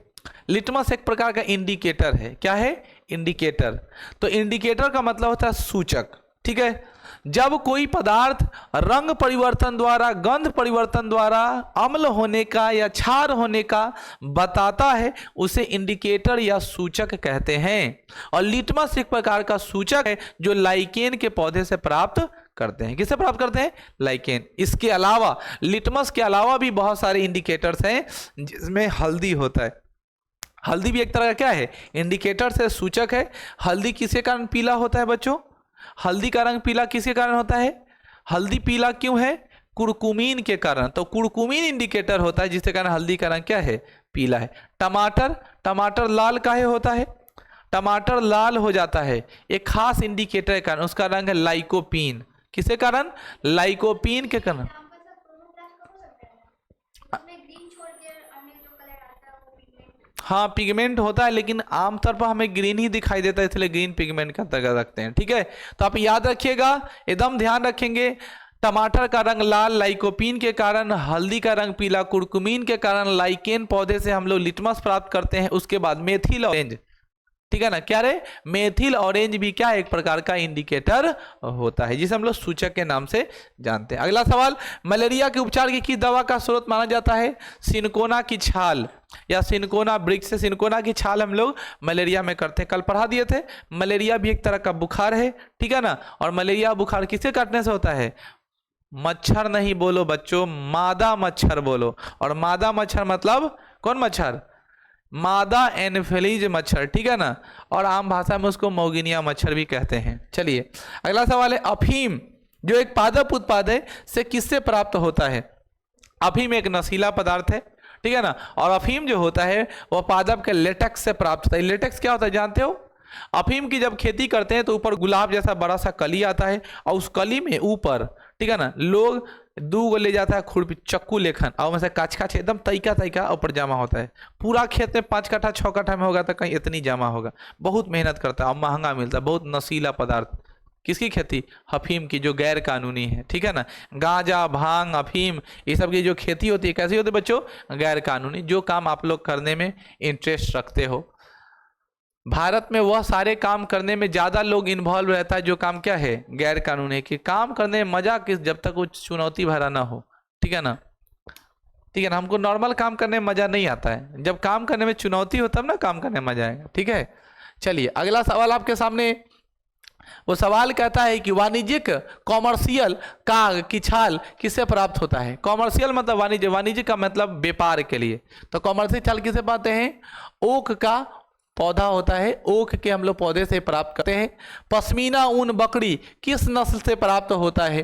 लिटमस एक प्रकार का इंडिकेटर है। क्या है? इंडिकेटर। तो इंडिकेटर का मतलब होता है सूचक, ठीक है। जब कोई पदार्थ रंग परिवर्तन द्वारा, गंध परिवर्तन द्वारा अम्ल होने का या क्षार होने का बताता है, उसे इंडिकेटर या सूचक कहते हैं। और लिटमस एक प्रकार का सूचक है जो लाइकेन के पौधे से प्राप्त करते हैं। किससे प्राप्त करते हैं? लाइकेन। इसके अलावा, लिटमस के अलावा भी बहुत सारे इंडिकेटर्स हैं, जिसमें हल्दी होता है। हल्दी भी एक तरह का क्या है? इंडिकेटर से सूचक है। हल्दी किसके कारण पीला होता है बच्चों? हल्दी का रंग पीला किसके कारण होता है? हल्दी पीला क्यों है? कुरकुमीन के कारण। तो कुरकुमीन इंडिकेटर होता है जिसके कारण हल्दी का रंग क्या है? पीला है। टमाटर, टमाटर लाल काहे होता है? टमाटर लाल हो जाता है एक खास इंडिकेटर के कारण, उसका रंग है लाइकोपीन। किसके कारण? लाइकोपीन के कारण। हाँ, पिगमेंट होता है, लेकिन आमतौर पर हमें ग्रीन ही दिखाई देता है, इसलिए ग्रीन पिगमेंट का अंतर्गत रखते हैं, ठीक है। तो आप याद रखिएगा, एकदम ध्यान रखेंगे। टमाटर का रंग लाल लाइकोपीन के कारण, हल्दी का रंग पीला कुरकुमीन के कारण, लाइकेन पौधे से हम लोग लिटमस प्राप्त करते हैं। उसके बाद मेथिल ऑरेंज, ठीक है ना। क्या रे? मेथिल ऑरेंज भी क्या है? एक प्रकार का इंडिकेटर होता है, जिसे हम लोग सूचक के नाम से जानते हैं। अगला सवाल, मलेरिया के उपचार की किस दवा का स्रोत माना जाता है? सिनकोना की छाल या सिनकोना वृक्ष से सिनकोना की छाल हम लोग मलेरिया में करते हैं। कल पढ़ा दिए थे, मलेरिया भी एक तरह का बुखार है, ठीक है ना। और मलेरिया बुखार किससे काटने से होता है? मच्छर नहीं बोलो बच्चों, मादा मच्छर बोलो। और मादा मच्छर मतलब कौन मच्छर? मादा एनोफिलीज मच्छर, ठीक है ना। और आम भाषा में उसको मोगिनिया मच्छर भी कहते हैं। चलिए अगला सवाल है, अफीम जो एक पादप उत्पाद है से किससे प्राप्त होता है? अफीम एक नशीला पदार्थ है, ठीक है ना। और अफीम जो होता है वह पादप के लेटेक्स से प्राप्त होता है। लेटेक्स क्या होता है जानते हो? अफीम की जब खेती करते हैं तो ऊपर गुलाब जैसा बड़ा सा कली आता है, और उस कली में ऊपर, ठीक है ना, लोग दूगो ले जाता है खुरपी चक्कू लेखन, और वैसे काच काच एकदम तरीका तरीका ऊपर जमा होता है। पूरा खेत में 5 कट्ठा 6 कट्ठा में होगा तो कहीं इतनी जमा होगा। बहुत मेहनत करता है और महंगा मिलता है, बहुत नशीला पदार्थ। किसकी खेती? अफीम की, जो गैर कानूनी है, ठीक है ना। गांजा, भांग, अफीम, ये सब की जो खेती होती है कैसी होती है बच्चों? गैर कानूनी। जो काम आप लोग करने में इंटरेस्ट रखते हो, भारत में वह सारे काम करने में ज़्यादा लोग इन्वॉल्व रहता है जो काम क्या है? गैर कानूनी है। कि काम करने में मजा किस, जब तक वो चुनौती भरा ना हो, ठीक है ना। ठीक है ना, हमको नॉर्मल काम करने में मजा नहीं आता है, जब काम करने में चुनौती हो तब ना काम करने में मजा आएगा, ठीक है। चलिए अगला सवाल आपके सामने। वो सवाल कहता है कि वाणिज्यिक कॉमर्शियल काग की छाल किससे प्राप्त होता है? कॉमर्शियल मतलब वाणिज्य, वाणिज्य का मतलब व्यापार के लिए। तो कॉमर्शियल छाल किससे पाते हैं? ओक का पौधा होता है, ओक के हम लोग पौधे से प्राप्त करते हैं। पश्मीना ऊन बकरी किस नस्ल से प्राप्त होता है?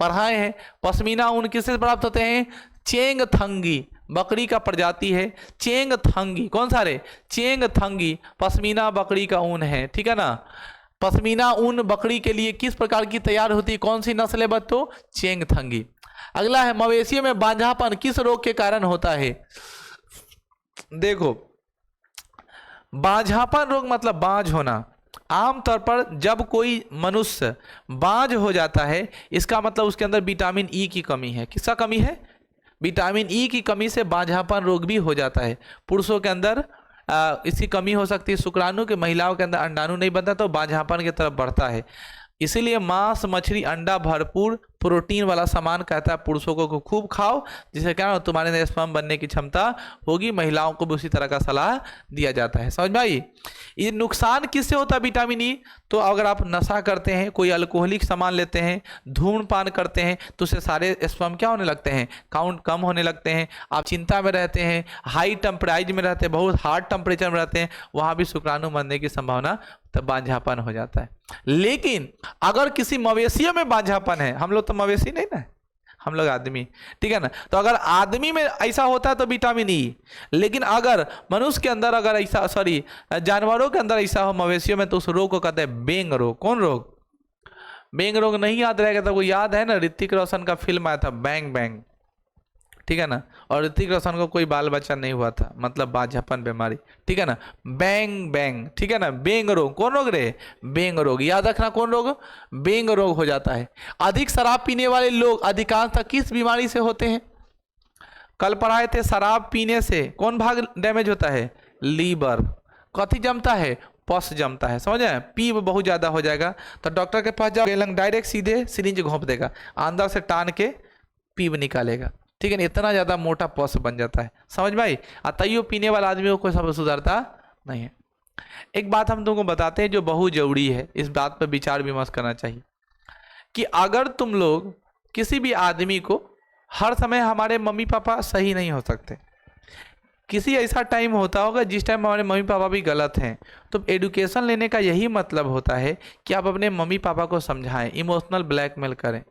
पढ़ाए हैं। पश्मीना ऊन किससे प्राप्त होते हैं? चेंगथंगी बकरी का प्रजाति है चेंगथंगी। कौन सा रे? चेंगथंगी पश्मीना बकरी का ऊन है, ठीक है ना। पश्मीना ऊन बकरी के लिए किस प्रकार की तैयार होती है? कौन सी नस्ल है बच्चों? चेंगथंगी। अगला है, मवेशियों में बांझापन किस रोग के कारण होता है? देखो, बांझापन रोग मतलब बांझ होना। आमतौर पर जब कोई मनुष्य बांझ हो जाता है, इसका मतलब उसके अंदर विटामिन ई की कमी है। किसका कमी है? विटामिन ई की कमी से बांझापन रोग भी हो जाता है। पुरुषों के अंदर इसकी कमी हो सकती है, शुक्राणु के, महिलाओं के अंदर अंडाणु नहीं बनता तो बांझापन की तरफ बढ़ता है। इसीलिए मांस, मछली, अंडा भरपूर प्रोटीन वाला सामान कहता है पुरुषों को खूब खाओ, जिससे क्या तुम्हारे अंदर स्पर्म बनने की क्षमता होगी। महिलाओं को भी उसी तरह का सलाह दिया जाता है। समझ में आई? ये नुकसान किससे होता है विटामिन ई? तो अगर आप नशा करते हैं, कोई अल्कोहलिक सामान लेते हैं, धूम्रपान करते हैं, तो उससे सारे स्पर्म क्या होने लगते हैं? काउंट कम होने लगते हैं। आप चिंता में रहते हैं, हाई टेम्परेचर में रहते हैं, बहुत हार्ड टेम्परेचर में रहते हैं, वहाँ भी शुक्राणु बनने की संभावना, तब बांझापन हो जाता है। लेकिन अगर किसी मवेशियों में बांझापन है, हम लोग तो मवेशी नहीं ना, हम लोग आदमी, ठीक है ना। तो अगर आदमी में ऐसा होता है तो विटामिन ई। लेकिन अगर मनुष्य के अंदर अगर ऐसा, सॉरी जानवरों के अंदर ऐसा हो, मवेशियों में, तो उस रोग को कहते हैं बेंग रोग। कौन रोग? बेंग रोग। नहीं याद रहेगा तो वो याद है ना, ऋतिक रोशन का फिल्म आया था बैंग बैंग, ठीक है ना। और ऋतिक रोशन को कोई बाल बच्चा नहीं हुआ था, मतलब बाझापन बीमारी, ठीक है ना। बैंग बैंग, ठीक है ना। बेंग रोग, कौन रोग रे? बेंग रोग, याद रखना कौन रोग? बेंग रोग हो जाता है। अधिक शराब पीने वाले लोग अधिकांशतः किस बीमारी से होते हैं? कल पढ़ाए थे, शराब पीने से कौन भाग डैमेज होता है? लीवर। कथी जमता है? पस जमता है, समझ आए? पी बहुत ज़्यादा हो जाएगा तो डॉक्टर के पास जाओ, गेलंग डायरेक्ट सीधे सिरिंज घोंप देगा, अंदर से टान के पीप निकालेगा, ठीक है ना। इतना ज़्यादा मोटा पस बन जाता है, समझ भाई। तैयो पीने वाला आदमी को कोई सब सुधरता नहीं है। एक बात हम तुमको बताते हैं जो बहुत जरूरी है, इस बात पर विचार विमर्श करना चाहिए कि अगर तुम लोग किसी भी आदमी को, हर समय हमारे मम्मी पापा सही नहीं हो सकते, किसी ऐसा टाइम होता होगा जिस टाइम हमारे मम्मी पापा भी गलत हैं। तो एडुकेशन लेने का यही मतलब होता है कि आप अपने मम्मी पापा को समझाएं, इमोशनल ब्लैकमेल करें।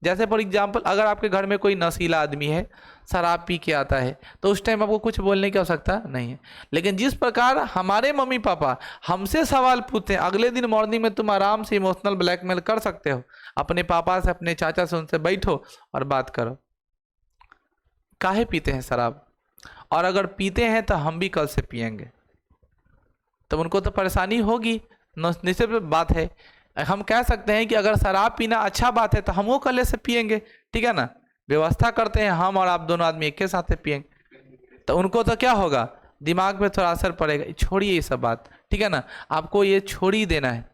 जैसे फॉर एग्जांपल अगर आपके घर में कोई नशीला आदमी है, शराब पी के आता है, तो उस टाइम आपको कुछ बोलने की आवश्यकता नहीं है। लेकिन जिस प्रकार हमारे मम्मी पापा हमसे सवाल पूछते हैं, अगले दिन मॉर्निंग में तुम आराम से इमोशनल ब्लैकमेल कर सकते हो अपने पापा से, अपने चाचा से, उनसे बैठो और बात करो, काहे पीते हैं शराब, और अगर पीते हैं तो हम भी कल से पिएंगे, तो उनको तो परेशानी होगी, निश्चित बात है। हम कह सकते हैं कि अगर शराब पीना अच्छा बात है तो हम वो कल से पिएंगे, ठीक है ना। व्यवस्था करते हैं, हम और आप दोनों आदमी एक के साथ पिएंगे, तो उनको तो क्या होगा, दिमाग पे थोड़ा असर पड़ेगा। छोड़िए ये सब बात, ठीक है ना। आपको ये छोड़ ही देना है,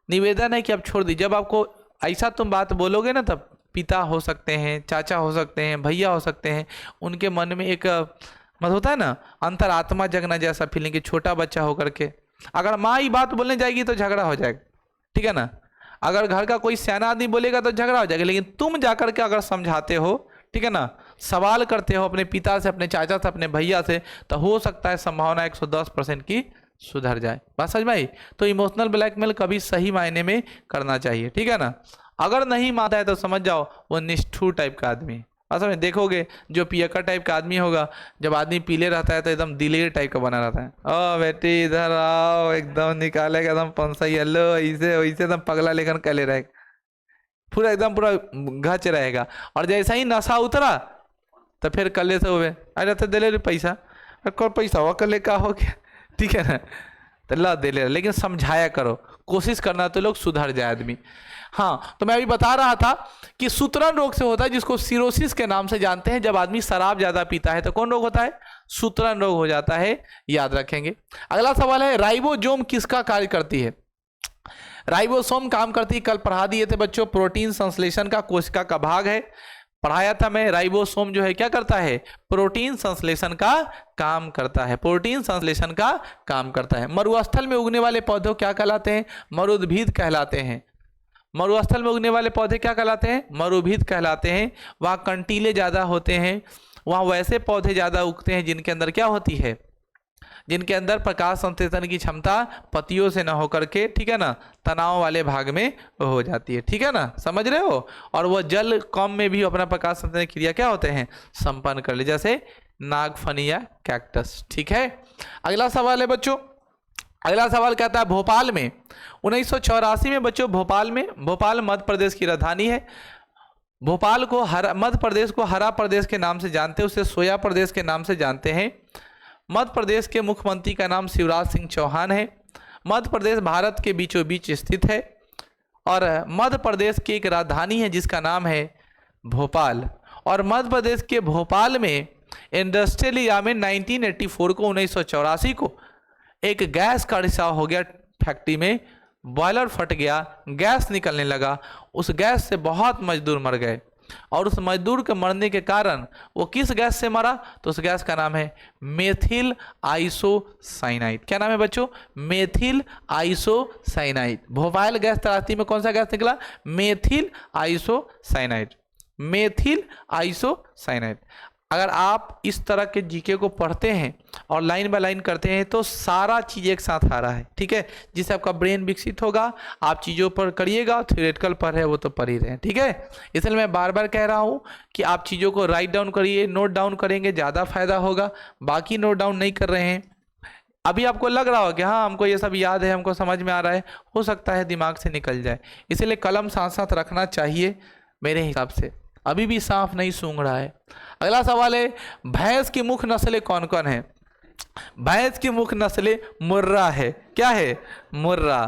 निवेदन है कि आप छोड़ दीजिए। जब आपको ऐसा तुम बात बोलोगे ना, तब पिता हो सकते हैं, चाचा हो सकते हैं, भैया हो सकते हैं, उनके मन में एक मतलब होता है ना अंतरात्मा जगना जैसा फीलिंग कि छोटा बच्चा होकर के अगर माँ ही बात बोलने जाएगी तो झगड़ा हो जाएगा, ठीक है ना। अगर घर का कोई सियाना आदमी बोलेगा तो झगड़ा हो जाएगा, लेकिन तुम जाकर के अगर समझाते हो, ठीक है ना, सवाल करते हो अपने पिता से, अपने चाचा से, अपने भैया से, तो हो सकता है संभावना 110% की सुधर जाए। बात समझ में आई? तो इमोशनल ब्लैकमेल कभी सही मायने में करना चाहिए, ठीक है ना। अगर नहीं मानता है तो समझ जाओ वो निष्ठुर टाइप का आदमी है। असल में देखोगे जो पियक्कर टाइप का आदमी होगा, जब आदमी पीले रहता है तो एकदम दिलेर टाइप का बना रहता है। ओ बेटी इधर आओ, एकदम निकालेगा एकदम पंसा येलो, ऐसे वैसे एकदम पगला लेकर कले रहेगा, पूरा एकदम पूरा घच रहेगा। और जैसा ही नशा उतरा तो फिर कले से हुए, अरे तो दे ले पैसा, कौन पैसा हुआ कले का हो गया, ठीक है ना, तो ला दे ले। लेकिन समझाया करो, कोशिश करना तो लोग सुधर जाए आदमी। हाँ, तो मैं अभी बता रहा था कि सूत्रण रोग से होता है, जिसको सिरोसिस के नाम से जानते हैं। जब आदमी शराब ज्यादा पीता है तो कौन रोग होता है? सूत्रण रोग हो जाता है, याद रखेंगे। अगला सवाल है, राइबोसोम किसका कार्य करती है? राइबोसोम काम करती है, कल पढ़ा दिए थे बच्चों, प्रोटीन संश्लेषण का कोशिका का भाग है, पढ़ाया था मैं। राइबोसोम जो है क्या करता है? प्रोटीन संश्लेषण का काम करता है, प्रोटीन संश्लेषण का काम करता है। मरुस्थल में उगने वाले पौधे क्या कहलाते हैं? मरुद्भिद कहलाते हैं। मरुस्थल में उगने वाले पौधे क्या कहलाते हैं? मरुभीत कहलाते हैं। वहाँ कंटीले ज़्यादा होते हैं, वहाँ वैसे पौधे ज़्यादा उगते हैं जिनके अंदर क्या होती है, जिनके अंदर प्रकाश संश्लेषण की क्षमता पत्तियों से न होकर के, ठीक है ना, तनाव वाले भाग में हो जाती है, ठीक है ना, समझ रहे हो। और वह जल कम में भी अपना प्रकाश संश्लेषण क्रिया क्या होते हैं, संपन्न कर ले, जैसे नागफनी या कैक्टस, ठीक है। अगला सवाल है बच्चों, अगला सवाल कहता है भोपाल में 1984 में बच्चों, भोपाल मध्य प्रदेश की राजधानी है। भोपाल को मध्य प्रदेश को हरा प्रदेश के नाम से जानते हैं, उसे सोया प्रदेश के नाम से जानते हैं। मध्य प्रदेश के मुख्यमंत्री का नाम शिवराज सिंह चौहान है। मध्य प्रदेश भारत के बीचों बीच स्थित है और मध्य प्रदेश की एक राजधानी है जिसका नाम है भोपाल। और मध्य प्रदेश के भोपाल में इंडस्ट्रियल एरिया में 1984 को एक गैस का रिसाव हो गया फैक्ट्री में, बॉयलर फट गया, गैस निकलने लगा, उस गैस से बहुत मजदूर मर गए। और उस मजदूर के मरने के कारण वो किस गैस से मरा? तो उस गैस का नाम है मेथिल आइसोसाइनाइड। क्या नाम है बच्चों? Methyl isocyanide. भोपाल गैस तराशी में कौन सा गैस निकला? Methyl isocyanide, methyl isocyanide. अगर आप इस तरह के जीके को पढ़ते हैं और लाइन बाय लाइन करते हैं तो सारा चीज़ एक साथ आ रहा है, ठीक है, जिससे आपका ब्रेन विकसित होगा। आप चीज़ों पर करिएगा, थ्योरेटिकल पर है वो तो पढ़ ही रहे हैं, ठीक है। इसलिए मैं बार बार कह रहा हूँ कि आप चीज़ों को राइट डाउन करिए, नोट डाउन करेंगे ज़्यादा फायदा होगा। बाकी नोट डाउन नहीं कर रहे हैं, अभी आपको लग रहा हो कि हाँ हमको ये सब याद है, हमको समझ में आ रहा है, हो सकता है दिमाग से निकल जाए, इसलिए कलम साथ साथ रखना चाहिए मेरे हिसाब से। अभी भी सांप नहीं सूंघ रहा है। अगला सवाल है, भैंस की मुख्य नस्लें कौन कौन है? भैंस की मुख्य नस्लें मुर्रा है। क्या है? मुर्रा,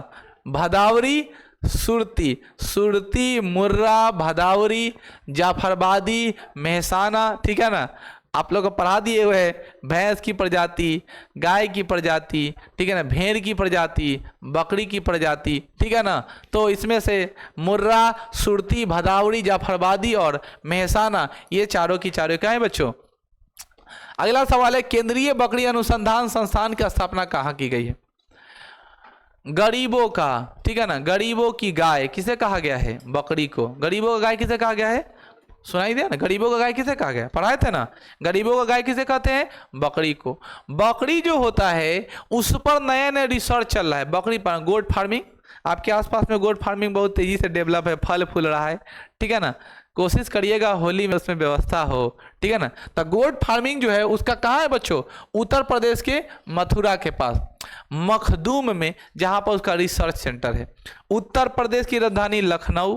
भदावरी, सुरती। सुरती, मुर्रा, भदावरी, जाफरबादी, मेहसाना। ठीक है ना, आप लोग को पढ़ा दिए हुए है। भैंस की प्रजाति, गाय की प्रजाति, ठीक है ना, भेड़ की प्रजाति, बकरी की प्रजाति। ठीक है ना, तो इसमें से मुर्रा, सुरती, भदावरी, जाफरबादी और मेहसाना, ये चारों की चारों क्या है बच्चों? अगला सवाल है, केंद्रीय बकरी अनुसंधान संस्थान की स्थापना कहाँ की गई है? गरीबों का, ठीक है ना, गरीबों की गाय किसे कहा गया है? बकरी को। गरीबों का गाय किसे कहा गया है? सुनाई दिया ना, गरीबों का गाय किसे कहा गया? पढ़ाए थे ना, गरीबों का गाय किसे कहते हैं? बकरी को। बकरी जो होता है उस पर नया नया रिसर्च चल रहा है। बकरी पर गोट फार्मिंग, आपके आसपास में गोट फार्मिंग बहुत तेजी से डेवलप है, फल फूल रहा है। ठीक है ना, कोशिश करिएगा होली में उसमें व्यवस्था हो। ठीक है ना, तो गोट फार्मिंग जो है उसका कहाँ है बच्चों? उत्तर प्रदेश के मथुरा के पास मखदूम में, जहाँ पर उसका रिसर्च सेंटर है। उत्तर प्रदेश की राजधानी लखनऊ।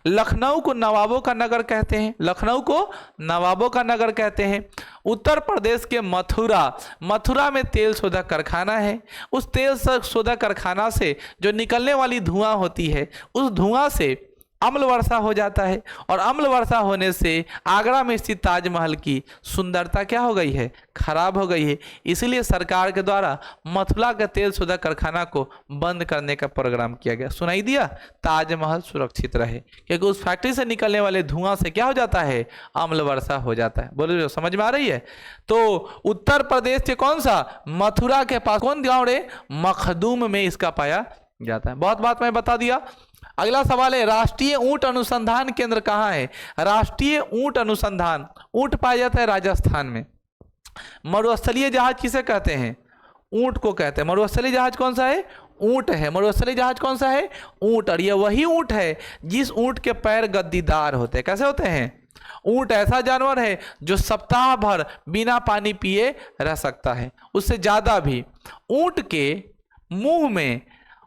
लखनऊ को नवाबों का नगर कहते हैं। लखनऊ को नवाबों का नगर कहते हैं। उत्तर प्रदेश के मथुरा, मथुरा में तेल शोधक कारखाना है। उस तेल शोधक कारखाना से जो निकलने वाली धुआं होती है, उस धुआं से अम्ल वर्षा हो जाता है, और अम्ल वर्षा होने से आगरा में स्थित ताजमहल की सुंदरता क्या हो गई है? खराब हो गई है। इसलिए सरकार के द्वारा मथुरा के तेल शोधक कारखाना को बंद करने का प्रोग्राम किया गया। सुनाई दिया? ताजमहल सुरक्षित रहे, क्योंकि उस फैक्ट्री से निकलने वाले धुआं से क्या हो जाता है? अम्ल वर्षा हो जाता है। बोलो, समझ में आ रही है? तो उत्तर प्रदेश के कौन सा? मथुरा के पास कौन गाँव रे? मखदूम में इसका पाया जाता है। बहुत बात मैं बता दिया। अगला सवाल है, राष्ट्रीय ऊंट अनुसंधान केंद्र कहाँ है? राष्ट्रीय ऊंट अनुसंधान, ऊंट पाया जाता है राजस्थान में। मरुस्थलीय जहाज किसे कहते हैं? ऊंट को कहते हैं। मरुस्थलीय जहाज कौन सा है? ऊंट है। मरुस्थलीय जहाज कौन सा है? ऊंट। और ये वही ऊंट है जिस ऊंट के पैर गद्दीदार होते हैं। कैसे होते हैं? ऊंट ऐसा जानवर है जो सप्ताह भर बिना पानी पिए रह सकता है, उससे ज्यादा भी। ऊंट के मुंह में,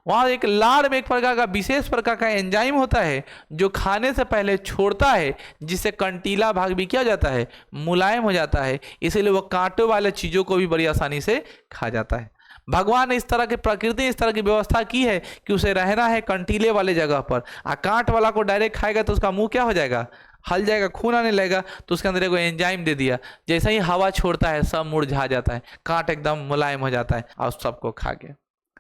वहाँ एक लार में एक प्रकार का विशेष प्रकार का एंजाइम होता है जो खाने से पहले छोड़ता है, जिससे कंटीला भाग भी क्या जाता है? मुलायम हो जाता है। इसीलिए वो कांटों वाले चीज़ों को भी बड़ी आसानी से खा जाता है। भगवान ने इस तरह की, प्रकृति इस तरह की व्यवस्था की है कि उसे रहना है कंटीले वाले जगह पर। कांट वाला को डायरेक्ट खाएगा तो उसका मुंह क्या हो जाएगा? हल जाएगा, खून आने लगेगा। तो उसके अंदर एक एंजाइम दे दिया, जैसे ही हवा छोड़ता है सब मुरझा जाता है, कांट एकदम मुलायम हो जाता है और सबको खा गया।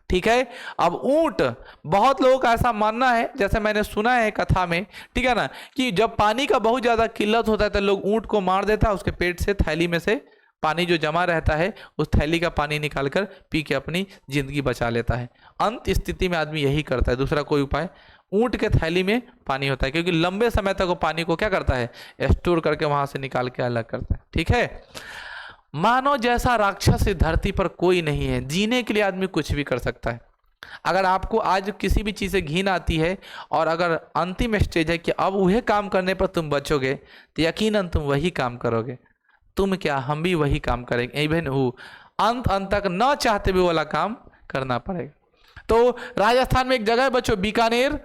ठीक है। अब ऊंट, बहुत लोगों का ऐसा मानना है, जैसे मैंने सुना है कथा में, ठीक है ना, कि जब पानी का बहुत ज्यादा किल्लत होता है तो लोग ऊंट को मार देता है, उसके पेट से, थैली में से पानी जो जमा रहता है उस थैली का पानी निकालकर पी के अपनी जिंदगी बचा लेता है। अंत स्थिति में आदमी यही करता है, दूसरा कोई उपाय। ऊंट के थैली में पानी होता है क्योंकि लंबे समय तक वो पानी को क्या करता है? स्टोर करके वहां से निकाल के अलग करता है। ठीक है। मानव जैसा राक्षस इस धरती पर कोई नहीं है। जीने के लिए आदमी कुछ भी कर सकता है। अगर आपको आज किसी भी चीज़ से घिन आती है और अगर अंतिम स्टेज है कि अब वही काम करने पर तुम बचोगे, तो यकीनन तुम वही काम करोगे। तुम क्या, हम भी वही काम करेंगे। इवन वो अंत तक न चाहते भी वाला काम करना पड़ेगा। तो राजस्थान में एक जगह है बच्चों, बीकानेर,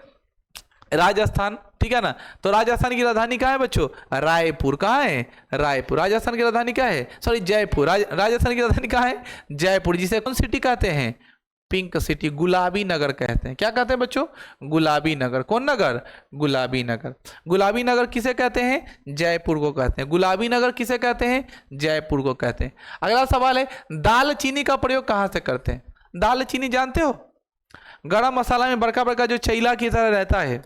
राजस्थान, ठीक है ना। तो राजस्थान की राजधानी कहाँ है बच्चों? रायपुर। कहाँ है? रायपुर। राजस्थान की राजधानी क्या है? सॉरी, जयपुर। राजस्थान की राजधानी कहाँ है? जयपुर, जिसे कौन सिटी कहते हैं? पिंक सिटी, गुलाबी नगर कहते हैं। क्या कहते हैं बच्चों? गुलाबी नगर। कौन नगर? गुलाबी नगर। गुलाबी नगर किसे कहते हैं? जयपुर को कहते हैं। गुलाबी नगर किसे कहते हैं? जयपुर को कहते हैं। अगला सवाल है, दालचीनी का प्रयोग कहाँ से करते हैं? दालचीनी जानते हो? गरम मसाला में बड़का बड़का जो चैला की तरह रहता है।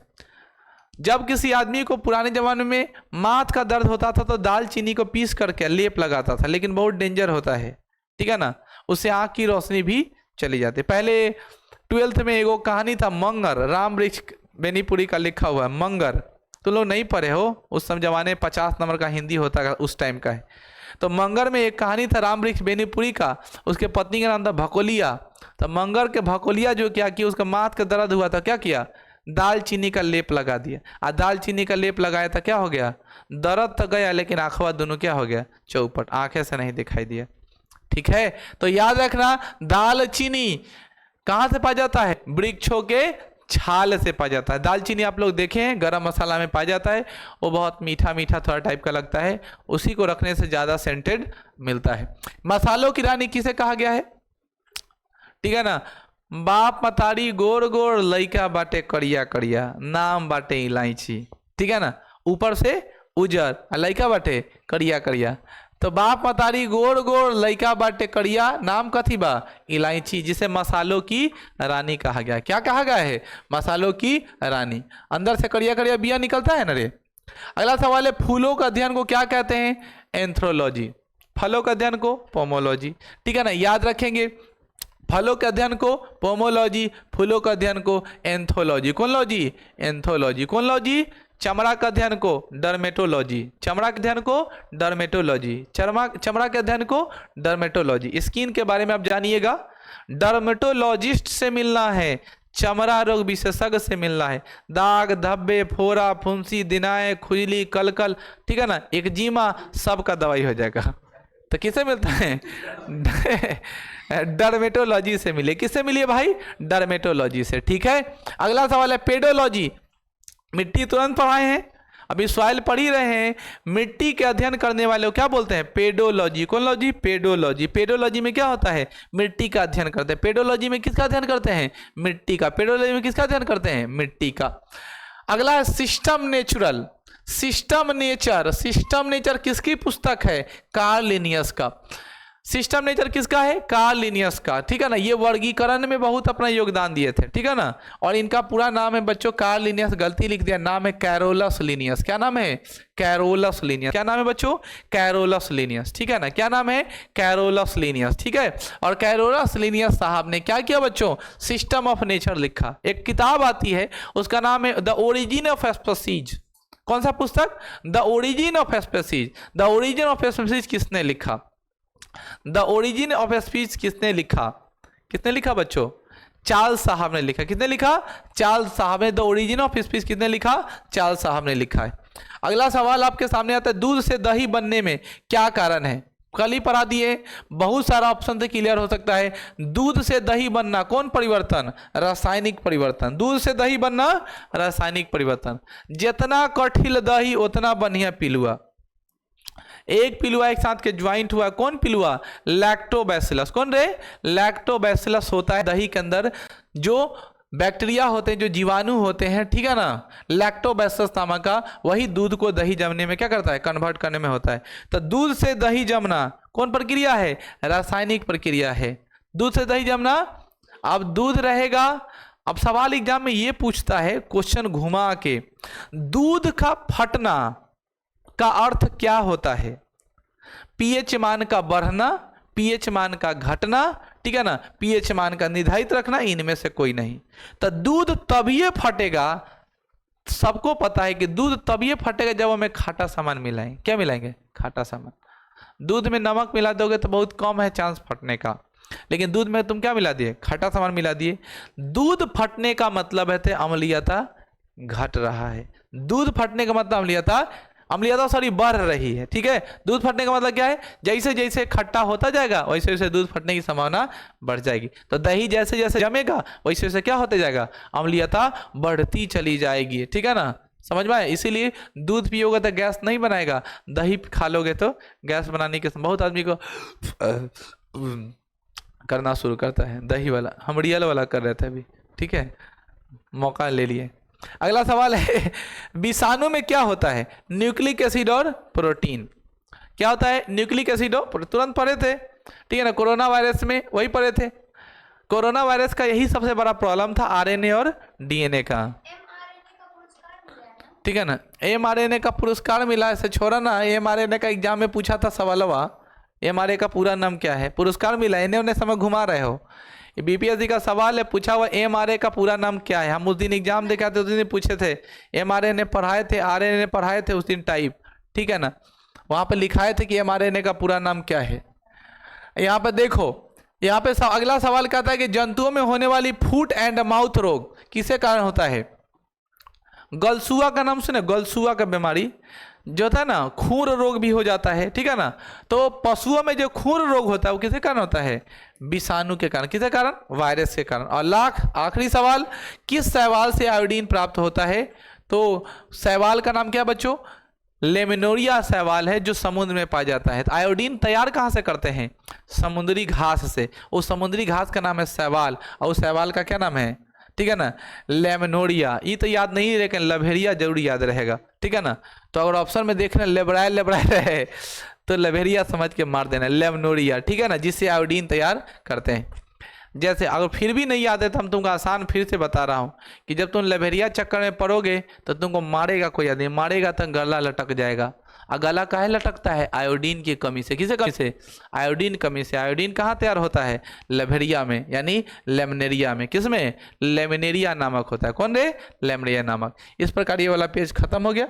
जब किसी आदमी को पुराने जमाने में माथ का दर्द होता था तो दालचीनी को पीस करके लेप लगाता था, लेकिन बहुत डेंजर होता है, ठीक है ना, उससे आँख की रोशनी भी चली जाती। पहले 12th में एगो कहानी था मंगर, राम वृक्ष बेनीपुरी का लिखा हुआ है मंगर। तो लोग नहीं पढ़े हो, उस समय जमाने 50 नंबर का हिंदी होता है, उस टाइम का है। तो मंगर में एक कहानी था राम वृक्ष बेनीपुरी का, उसके पत्नी का नाम था भकोलिया। तो मंगर के भकोलिया जो क्या किया, उसका माथ का दर्द हुआ था, क्या किया? दालचीनी का लेप लगा दिया। और दालचीनी का लेप लगाया था, क्या हो गया? दर्द तो गया, लेकिन आंखवा दोनों क्या हो गया? चौपट, आंखें से नहीं दिखाई दिया। ठीक है। तो याद रखना, दालचीनी कहाँ से पाया जाता है? वृक्षों के छाल से पाया जाता है। दालचीनी आप लोग देखे हैं गरम मसाला में पाया जाता है, वो बहुत मीठा मीठा थोड़ा टाइप का लगता है, उसी को रखने से ज़्यादा सेंटेड मिलता है। मसालों की रानी किसे कहा गया है, ठीक है ना। बाप मतारी गोर गोर, लइका बाटे करिया करिया, नाम बाटे इलायची, ठीक है ना। ऊपर से उजर, लइका बाटे करिया करिया, तो बाप मतारी गोर गोर, लइका बाटे करिया, नाम कथी बा, इलायची, जिसे मसालों की रानी कहा गया है। क्या कहा गया है, मसालों की रानी। अंदर से करिया करिया बिया निकलता है ना रे। अगला सवाल है, फूलों का अध्ययन को क्या कहते हैं, एंथ्रोलॉजी। फलों का अध्ययन को पोमोलॉजी, ठीक है ना। याद रखेंगे, फलों के अध्ययन को पोमोलॉजी, फूलों का अध्ययन को एंथोलॉजी। कौन लॉजी, एंथोलॉजी। कौन लॉजी, चमड़ा का अध्ययन को डर्मेटोलॉजी, चमड़ा के अध्ययन को डर्मेटोलॉजी, चमड़ा के अध्ययन को डर्मेटोलॉजी। स्किन के बारे में आप जानिएगा, डर्मेटोलॉजिस्ट से मिलना है, चमड़ा रोग विशेषज्ञ से मिलना है। दाग धब्बे फोड़ा फुंसी दिनाए खुजली कलकल, ठीक है ना, एक्जिमा, सबका दवाई हो जाएगा। तो किससे मिलता है, डर्मेटोलॉजी से मिले। किससे मिलिए भाई, डर्मेटोलॉजी से, ठीक है। अगला सवाल है पेडोलॉजी। मिट्टी तुरंत पढ़ाए हैं, अभी सॉइल पढ़ ही रहे हैं। मिट्टी के अध्ययन करने वाले को क्या बोलते हैं, पेडोलॉजी। कौन लॉजी, पेडोलॉजी। पेडोलॉजी में क्या होता है, मिट्टी का अध्ययन करते हैं। पेडोलॉजी में किसका अध्ययन करते हैं, मिट्टी का। पेडोलॉजी में किसका अध्ययन करते हैं, मिट्टी का। अगला है system natural, system nature. System nature किसकी पुस्तक है, कार्ल लिनियस का। सिस्टम नेचर किसका है, कार्ल लिनियस का, ठीक है ना। ये वर्गीकरण में बहुत अपना योगदान दिए थे, ठीक है ना। और इनका पूरा नाम है बच्चों, कार्ल लिनियस, गलती लिख दिया, नाम है कैरोलस लिनियस। क्या नाम है, कैरोलस लिनियस। क्या नाम है बच्चों, कैरोलस लिनियस, ठीक है ना। क्या नाम है, कैरोलस लिनियस, ठीक है। और कैरोलस लिनियस साहब ने क्या किया बच्चों, सिस्टम ऑफ नेचर लिखा। एक किताब आती है, उसका नाम है द ओरिजिन ऑफ स्पीसीज। कौन सा पुस्तक, the origin of species. The origin of species किसने लिखा, द ओरिजिन ऑफ स्पीच किसने लिखा, किसने लिखा बच्चों, चार्ल्स साहब ने लिखा। किसने लिखा, चार्ल्स साहब ने। द ओरिजिन ऑफ स्पीच किसने लिखा, चार्ल्स साहब ने लिखा है। अगला सवाल आपके सामने आता है, दूध से दही बनने में क्या कारण है। कल ही पढ़ा दिए, बहुत सारा ऑप्शन से क्लियर हो सकता है। दूध से दही बनना, कौन परिवर्तन, रासायनिक परिवर्तन। दूध से दही बनना, रासायनिक परिवर्तन। जितना कठिल दही उतना बढ़िया पिलुआ। एक पिलुआ एक साथ के ज्वाइंट हुआ, कौन पिलुआ, लैक्टोबैसिलस। कौन रे, लैक्टोबैसिलस होता है दही के अंदर। जो बैक्टीरिया होते हैं, जो जीवाणु होते हैं, ठीक है ना, लैक्टोबैसिलस नामक का, वही दूध को दही जमने में क्या करता है, कन्वर्ट करने में होता है। तो दूध से दही जमना कौन प्रक्रिया है, रासायनिक प्रक्रिया है, दूध से दही जमना। अब दूध रहेगा, अब सवाल एग्जाम में ये पूछता है, क्वेश्चन घुमा के, दूध का फटना का अर्थ क्या होता है, पीएच मान का बढ़ना, पीएच मान का घटना, ठीक है ना, पीएच मान का निर्धारित रखना, इनमें से कोई नहीं। तो दूध तभी फटेगा, सबको पता है कि दूध तभी फटेगा जब हमें खाटा सामान मिलाएं। क्या मिलाएंगे, खाटा सामान। दूध में नमक मिला दोगे तो बहुत कम है चांस फटने का, लेकिन दूध में तुम क्या मिला दिए, खाटा सामान मिला दिए। दूध फटने का मतलब है अम्लीयता घट रहा है। दूध फटने का मतलब अम्लीयता सॉरी बढ़ रही है, ठीक है। दूध फटने का मतलब क्या है, जैसे जैसे खट्टा होता जाएगा वैसे वैसे दूध फटने की संभावना बढ़ जाएगी। तो दही जैसे जैसे जमेगा वैसे वैसे क्या होते जाएगा, अम्लीयता बढ़ती चली जाएगी, ठीक है ना, समझ में आया। इसीलिए दूध पियोगे तो गैस नहीं बनाएगा, दही खा लोगे तो गैस बनाने के बहुत आदमी को करना शुरू करता है। दही वाला हम रियल वाला कर रहे थे अभी, ठीक है, मौका ले लिए। अगला सवाल है, विषाणु में क्या होता है, न्यूक्लिक एसिड और प्रोटीन। क्या होता है, न्यूक्लिक एसिड और, तुरंत पढ़े थे, ठीक है ना, कोरोना वायरस में वही पढ़े थे। कोरोना वायरस का यही सबसे बड़ा प्रॉब्लम था, आरएनए और डीएनए का, ठीक है ना। एमआरएनए का पुरस्कार मिला, ऐसे छोड़ा ना, एमआरएनए का एग्जाम में पूछा था सवालवा, एमआरए का पूरा नाम क्या है, पुरस्कार मिला, इन्हें उन्हें समय घुमा रहे हो। बीपीएससी का सवाल है, पूछा हुआ एमआरए का पूरा नाम क्या है। हम उस दिन एग्जाम देखा थे, उस दिन पूछे थे, एमआरएनए पढ़ाए थे, आरएनए पढ़ाए थे उस दिन टाइप, ठीक है ना, वहाँ पे लिखाए थे कि एमआरएनए का पूरा नाम क्या है। यहाँ पे देखो, यहाँ पे अगला सवाल कहता है कि जंतुओं में होने वाली फुट एंड माउथ रोग किसके कारण होता है। गलसुआ का नाम सुने, गलसुआ का बीमारी, जो था ना खूर रोग भी हो जाता है, ठीक है ना। तो पशुओं में जो खूर रोग होता है वो किसके कारण होता है? विषाणु के कारण। किसके कारण? वायरस के कारण। और आखिरी सवाल, किस शैवाल से आयोडीन प्राप्त होता है? तो शैवाल का नाम क्या बच्चों? लेमिनोरिया शैवाल है जो समुद्र में पाया जाता है। तो आयोडीन तैयार कहाँ से करते हैं? समुद्री घास से। उस समुद्री घास का नाम है शैवाल, और उस शैवाल का क्या नाम है? ठीक है ना, लेमिनोरिया। ये तो याद नहीं, लेकिन लवेरिया जरूर याद रहेगा, ठीक है ना। तो अगर ऑप्शन में देखना लेबराए लेबराए रहे तो लवेरिया समझ के मार देना, लेमिनोरिया, ठीक है ना, जिससे आयोडीन तैयार करते हैं। जैसे अगर फिर भी नहीं याद है तो हम तुमको आसान फिर से बता रहा हूँ कि जब तुम लवेरिया चक्कर में पड़ोगे तो तुमको मारेगा कोई आदमी, मारेगा तो गला लटक जाएगा। और गला काहे लटकता है? आयोडीन की कमी से। किसे कमी से? आयोडीन कमी से। आयोडीन कहाँ तैयार होता है? लवेरिया में, यानी लेमिनेरिया में। किसमें? लेमिनेरिया नामक होता है। कौन रे? लेमिनेरिया नामक। इस प्रकार ये वाला पेज खत्म हो गया।